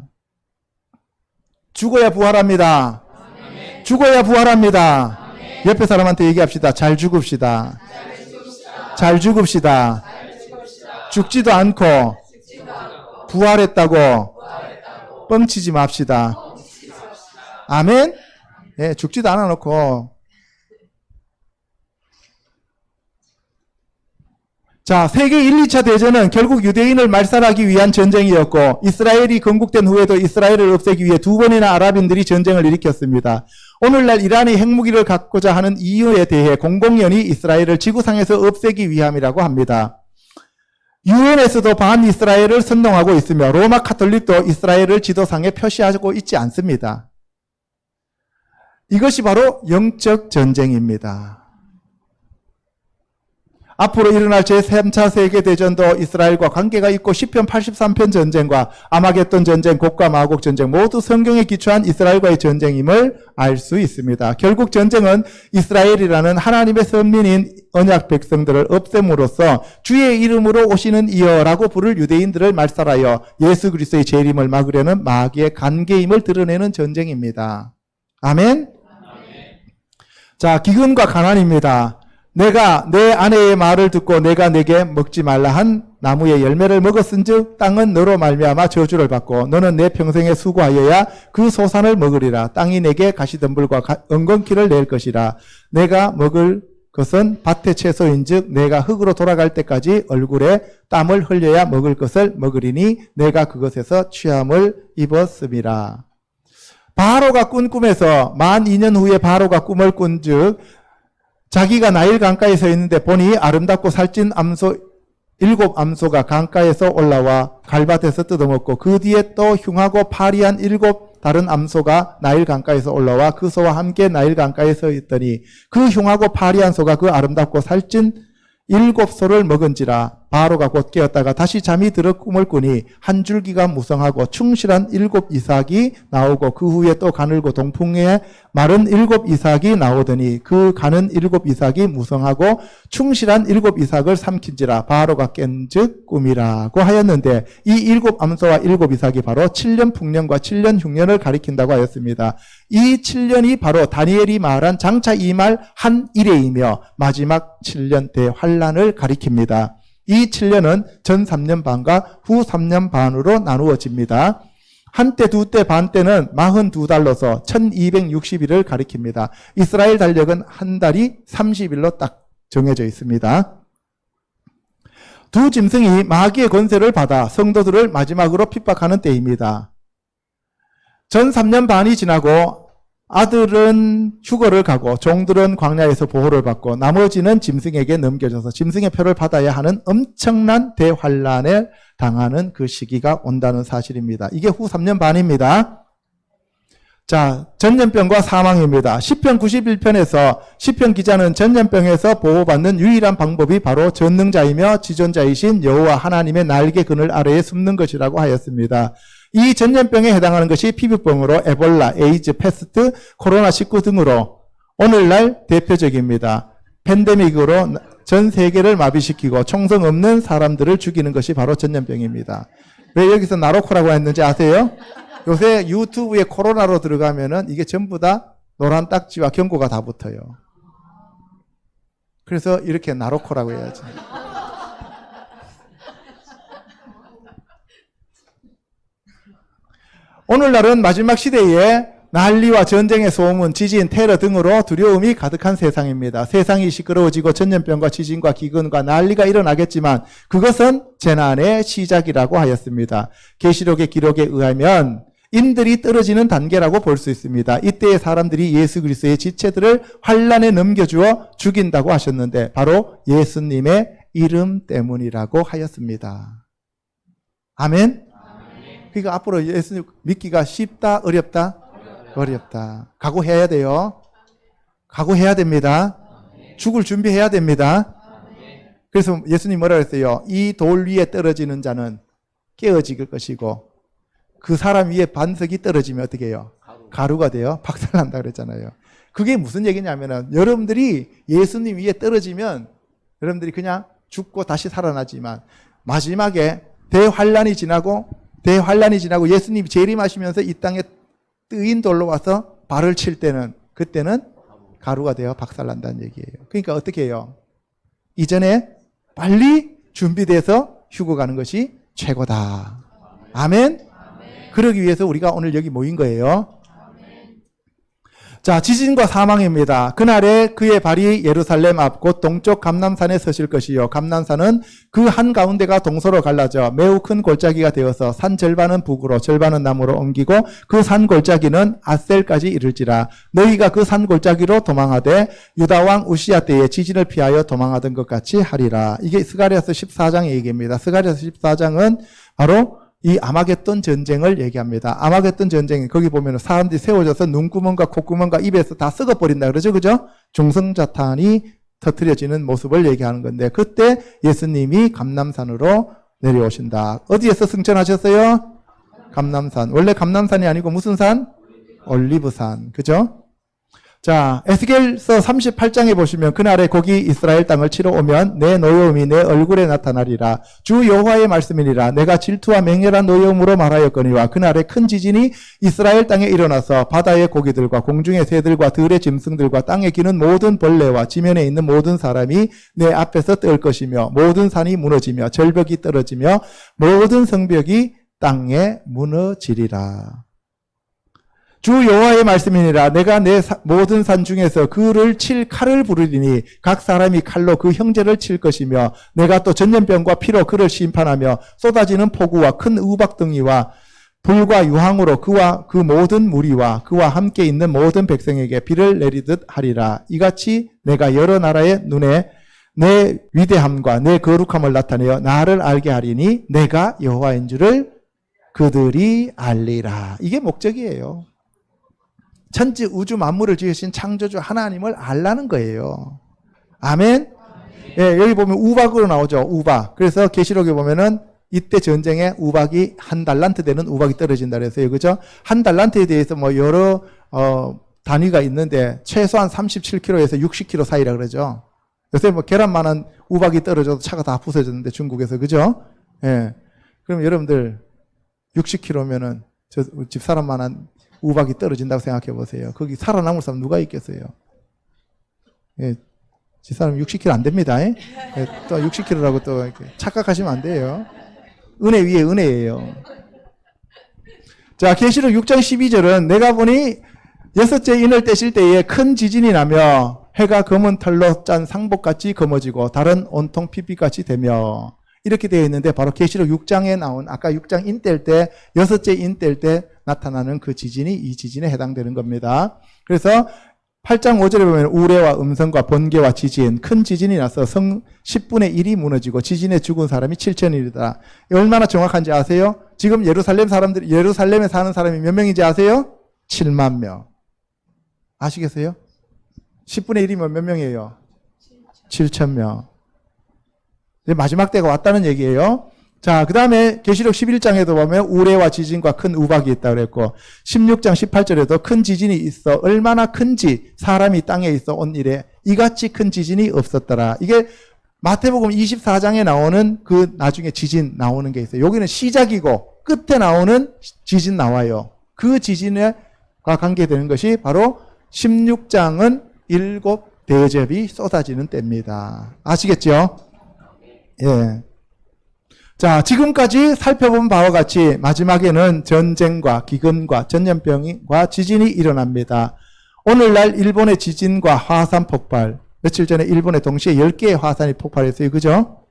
죽어야 부활합니다. 죽어야 부활합니다. 옆에 사람한테 얘기합시다. 잘 죽읍시다. 잘 죽읍시다. 죽지도 않고 부활했다고 뻥치지 맙시다. 아멘? 예, 죽지도 않아 놓고. 자, 세계 1, 2차 대전은 결국 유대인을 말살하기 위한 전쟁이었고 이스라엘이 건국된 후에도 이스라엘을 없애기 위해 두 번이나 아랍인들이 전쟁을 일으켰습니다. 오늘날 이란이 핵무기를 갖고자 하는 이유에 대해 공공연히 이스라엘을 지구상에서 없애기 위함이라고 합니다. 유엔에서도 반이스라엘을 선동하고 있으며 로마 카톨릭도 이스라엘을 지도상에 표시하고 있지 않습니다. 이것이 바로 영적 전쟁입니다. 앞으로 일어날 제3차 세계대전도 이스라엘과 관계가 있고 시편 83편 전쟁과 아마겟돈 전쟁, 곡과 마곡 전쟁 모두 성경에 기초한 이스라엘과의 전쟁임을 알 수 있습니다. 결국 전쟁은 이스라엘이라는 하나님의 선민인 언약 백성들을 없앰으로써 주의 이름으로 오시는 이여라고 부를 유대인들을 말살하여 예수 그리스도의 재림을 막으려는 마귀의 간계임을 드러내는 전쟁입니다. 아멘? 자, 기근과 가난입니다. 내가 내 아내의 말을 듣고 내가 내게 먹지 말라 한 나무의 열매를 먹었은즉 땅은 너로 말미암아 저주를 받고 너는 내 평생에 수고하여야 그 소산을 먹으리라. 땅이 내게 가시덤불과 엉겅퀴를 낼 것이라. 내가 먹을 것은 밭의 채소인즉 내가 흙으로 돌아갈 때까지 얼굴에 땀을 흘려야 먹을 것을 먹으리니 내가 그것에서 취함을 입었음이라. 바로가 꾼 꿈에서 만 2년 후에 바로가 꿈을 꾼즉 자기가 나일 강가에 서 있는데 보니 아름답고 살찐 암소 7암소가 강가에서 올라와 갈밭에서 뜯어먹고 그 뒤에 또 흉하고 파리한 7 다른 암소가 나일 강가에서 올라와 그 소와 함께 나일 강가에 서 있더니 그 흉하고 파리한 소가 그 아름답고 살찐 7 소를 먹은지라. 바로가 곧 깨었다가 다시 잠이 들어 꿈을 꾸니 한 줄기가 무성하고 충실한 7 이삭이 나오고 그 후에 또 가늘고 동풍에 마른 7 이삭이 나오더니 그 가는 7 이삭이 무성하고 충실한 7 이삭을 삼킨지라 바로가 깬즉 꿈이라고 하였는데 이 7 암소와 7 이삭이 바로 7년 풍년과 7년 흉년을 가리킨다고 하였습니다. 이 7년이 바로 다니엘이 말한 장차 임할 한 일회이며 마지막 7년 대환란을 가리킵니다. 이 7년은 전 3년 반과 후 3년 반으로 나누어집니다. 한때 두때 반 때는 42달로서 1260일을 가리킵니다. 이스라엘 달력은 한 달이 30일로 딱 정해져 있습니다. 두 짐승이 마귀의 권세를 받아 성도들을 마지막으로 핍박하는 때입니다. 전 3년 반이 지나고 아들은 휴거를 가고 종들은 광야에서 보호를 받고 나머지는 짐승에게 넘겨져서 짐승의 표를 받아야 하는 엄청난 대환란을 당하는 그 시기가 온다는 사실입니다. 이게 후 3년 반입니다. 자, 전염병과 사망입니다. 시편 91편에서 시편 기자는 전염병에서 보호받는 유일한 방법이 바로 전능자이며 지존자이신 여호와 하나님의 날개 그늘 아래에 숨는 것이라고 하였습니다. 이 전염병에 해당하는 것이 피부병으로 에볼라, 에이즈, 패스트, 코로나19 등으로 오늘날 대표적입니다. 팬데믹으로 전 세계를 마비시키고 총성 없는 사람들을 죽이는 것이 바로 전염병입니다. 왜 여기서 나로코라고 했는지 아세요? 요새 유튜브에 코로나로 들어가면은 이게 전부 다 노란 딱지와 경고가 다 붙어요. 그래서 이렇게 나로코라고 해야지. 오늘날은 마지막 시대에 난리와 전쟁의 소문, 지진, 테러 등으로 두려움이 가득한 세상입니다. 세상이 시끄러워지고 전염병과 지진과 기근과 난리가 일어나겠지만 그것은 재난의 시작이라고 하였습니다. 계시록의 기록에 의하면 인들이 떨어지는 단계라고 볼 수 있습니다. 이때의 사람들이 예수 그리스도의 지체들을 환란에 넘겨주어 죽인다고 하셨는데 바로 예수님의 이름 때문이라고 하였습니다. 아멘? 그러니까 앞으로 예수님 믿기가 쉽다, 어렵다? 어렵다. 각오해야 돼요. 각오해야 됩니다. 죽을 준비해야 됩니다. 그래서 예수님 뭐라고 했어요? 이 돌 위에 떨어지는 자는 깨어질 것이고 그 사람 위에 반석이 떨어지면 어떻게 해요? 가루가 돼요. 박살난다 그랬잖아요. 그게 무슨 얘기냐면은 여러분들이 예수님 위에 떨어지면 여러분들이 그냥 죽고 다시 살아나지만 마지막에 대환란이 지나고 예수님이 재림하시면서 이 땅에 뜨인 돌로 와서 발을 칠 때는 그때는 가루가 되어 박살난다는 얘기예요. 그러니까 어떻게 해요? 이전에 빨리 준비돼서 휴거 가는 것이 최고다. 아멘? 그러기 위해서 우리가 오늘 여기 모인 거예요. 자, 지진과 사망입니다. 그날에 그의 발이 예루살렘 앞 곧 동쪽 감람산에 서실 것이요. 감람산은 그 한가운데가 동서로 갈라져 매우 큰 골짜기가 되어서 산 절반은 북으로 절반은 남으로 옮기고 그 산 골짜기는 아셀까지 이를지라. 너희가 그 산 골짜기로 도망하되 유다 왕 우시야 때에 지진을 피하여 도망하던 것 같이 하리라. 이게 스가랴서 14장의 얘기입니다. 스가랴서 14장은 바로 이 아마겟돈 전쟁을 얘기합니다. 아마겟돈 전쟁, 거기 보면 사람들이 세워져서 눈구멍과 콧구멍과 입에서 다 썩어버린다 그러죠, 그죠? 중성자탄이 터뜨려지는 모습을 얘기하는 건데, 그때 예수님이 감람산으로 내려오신다. 어디에서 승천하셨어요? 감람산. 원래 감람산이 아니고 무슨 산? 올리브산. 그죠? 자, 에스겔서 38장에 보시면 그날에 거기 이스라엘 땅을 치러 오면 내 노여움이 내 얼굴에 나타나리라. 주 여호와의 말씀이니라. 내가 질투와 맹렬한 노여움으로 말하였거니와 그날에 큰 지진이 이스라엘 땅에 일어나서 바다의 고기들과 공중의 새들과 들의 짐승들과 땅에 기는 모든 벌레와 지면에 있는 모든 사람이 내 앞에서 떨 것이며 모든 산이 무너지며 절벽이 떨어지며 모든 성벽이 땅에 무너지리라. 주 여호와의 말씀이니라. 내가 내 모든 산 중에서 그를 칠 칼을 부르리니 각 사람이 칼로 그 형제를 칠 것이며 내가 또 전염병과 피로 그를 심판하며 쏟아지는 폭우와 큰 우박등이와 불과 유황으로 그와 그 모든 무리와 그와 함께 있는 모든 백성에게 비를 내리듯 하리라. 이같이 내가 여러 나라의 눈에 내 위대함과 내 거룩함을 나타내어 나를 알게 하리니 내가 여호와인 줄을 그들이 알리라. 이게 목적이에요. 천지 우주 만물을 지으신 창조주 하나님을 알라는 거예요. 아멘? 예, 여기 보면 우박으로 나오죠. 우박. 그래서 계시록에 보면은 이때 전쟁에 우박이 한 달란트 되는 우박이 떨어진다 그랬어요. 그죠? 한 달란트에 대해서 뭐 여러 단위가 있는데 최소한 37kg에서 60kg 사이라 그러죠. 요새 뭐 계란만한 우박이 떨어져도 차가 다 부서졌는데 중국에서. 그죠? 예. 그럼 여러분들 60kg면은 저 집사람만한 우박이 떨어진다고 생각해 보세요. 거기 살아남을 사람 누가 있겠어요? 예. 집사람 60kg 안 됩니다. 예? 예, 또 60kg라고 또 이렇게 착각하시면 안 돼요. 은혜 위에 은혜예요. 자, 계시록 6장 12절은 내가 보니 여섯째 인을 떼실 때에 큰 지진이 나며 해가 검은 털로 짠 상복같이 검어지고 달은 온통 피빛같이 되며 이렇게 되어 있는데 바로 계시록 6장에 나온 아까 6장 인 뗄 때 여섯째 인 뗄 때 나타나는 그 지진이 이 지진에 해당되는 겁니다. 그래서 8장 5절에 보면 우레와 음성과 번개와 지진, 큰 지진이 나서 성 10분의 1이 무너지고 지진에 죽은 사람이 7천이다. 얼마나 정확한지 아세요? 지금 예루살렘에 사는 사람이 몇 명인지 아세요? 7만 명. 아시겠어요? 10분의 1이면 몇 명이에요? 7천 명. 이제 마지막 때가 왔다는 얘기예요. 자, 그 다음에 계시록 11장에도 보면 우레와 지진과 큰 우박이 있다고 그랬고 16장 18절에도 큰 지진이 있어 얼마나 큰지 사람이 땅에 있어 온 일에 이같이 큰 지진이 없었더라. 이게 마태복음 24장에 나오는 그 나중에 지진 나오는 게 있어요. 여기는 시작이고 끝에 나오는 지진 나와요. 그 지진과 관계되는 것이 바로 16장은 7 대접이 쏟아지는 때입니다. 아시겠죠? 예. 자, 지금까지 살펴본 바와 같이 마지막에는 전쟁과 기근과 전염병과 지진이 일어납니다. 오늘날 일본의 지진과 화산 폭발, 며칠 전에 일본에 동시에 10개의 화산이 폭발했어요. 그죠?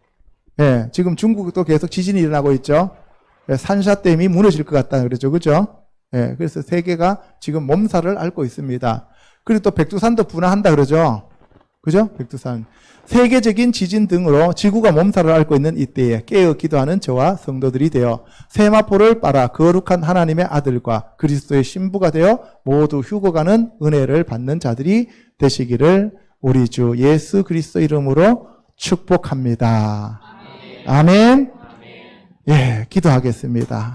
예, 지금 중국도 계속 지진이 일어나고 있죠. 예, 산샤댐이 무너질 것 같다 그러죠. 그죠? 예, 그래서 세계가 지금 몸살을 앓고 있습니다. 그리고 또 백두산도 분화한다 그러죠. 그죠? 백두산. 세계적인 지진 등으로 지구가 몸살을 앓고 있는 이때에 깨어 기도하는 저와 성도들이 되어 세마포를 빨아 거룩한 하나님의 아들과 그리스도의 신부가 되어 모두 휴거가는 은혜를 받는 자들이 되시기를 우리 주 예수 그리스도 이름으로 축복합니다. 아멘. 예, 기도하겠습니다.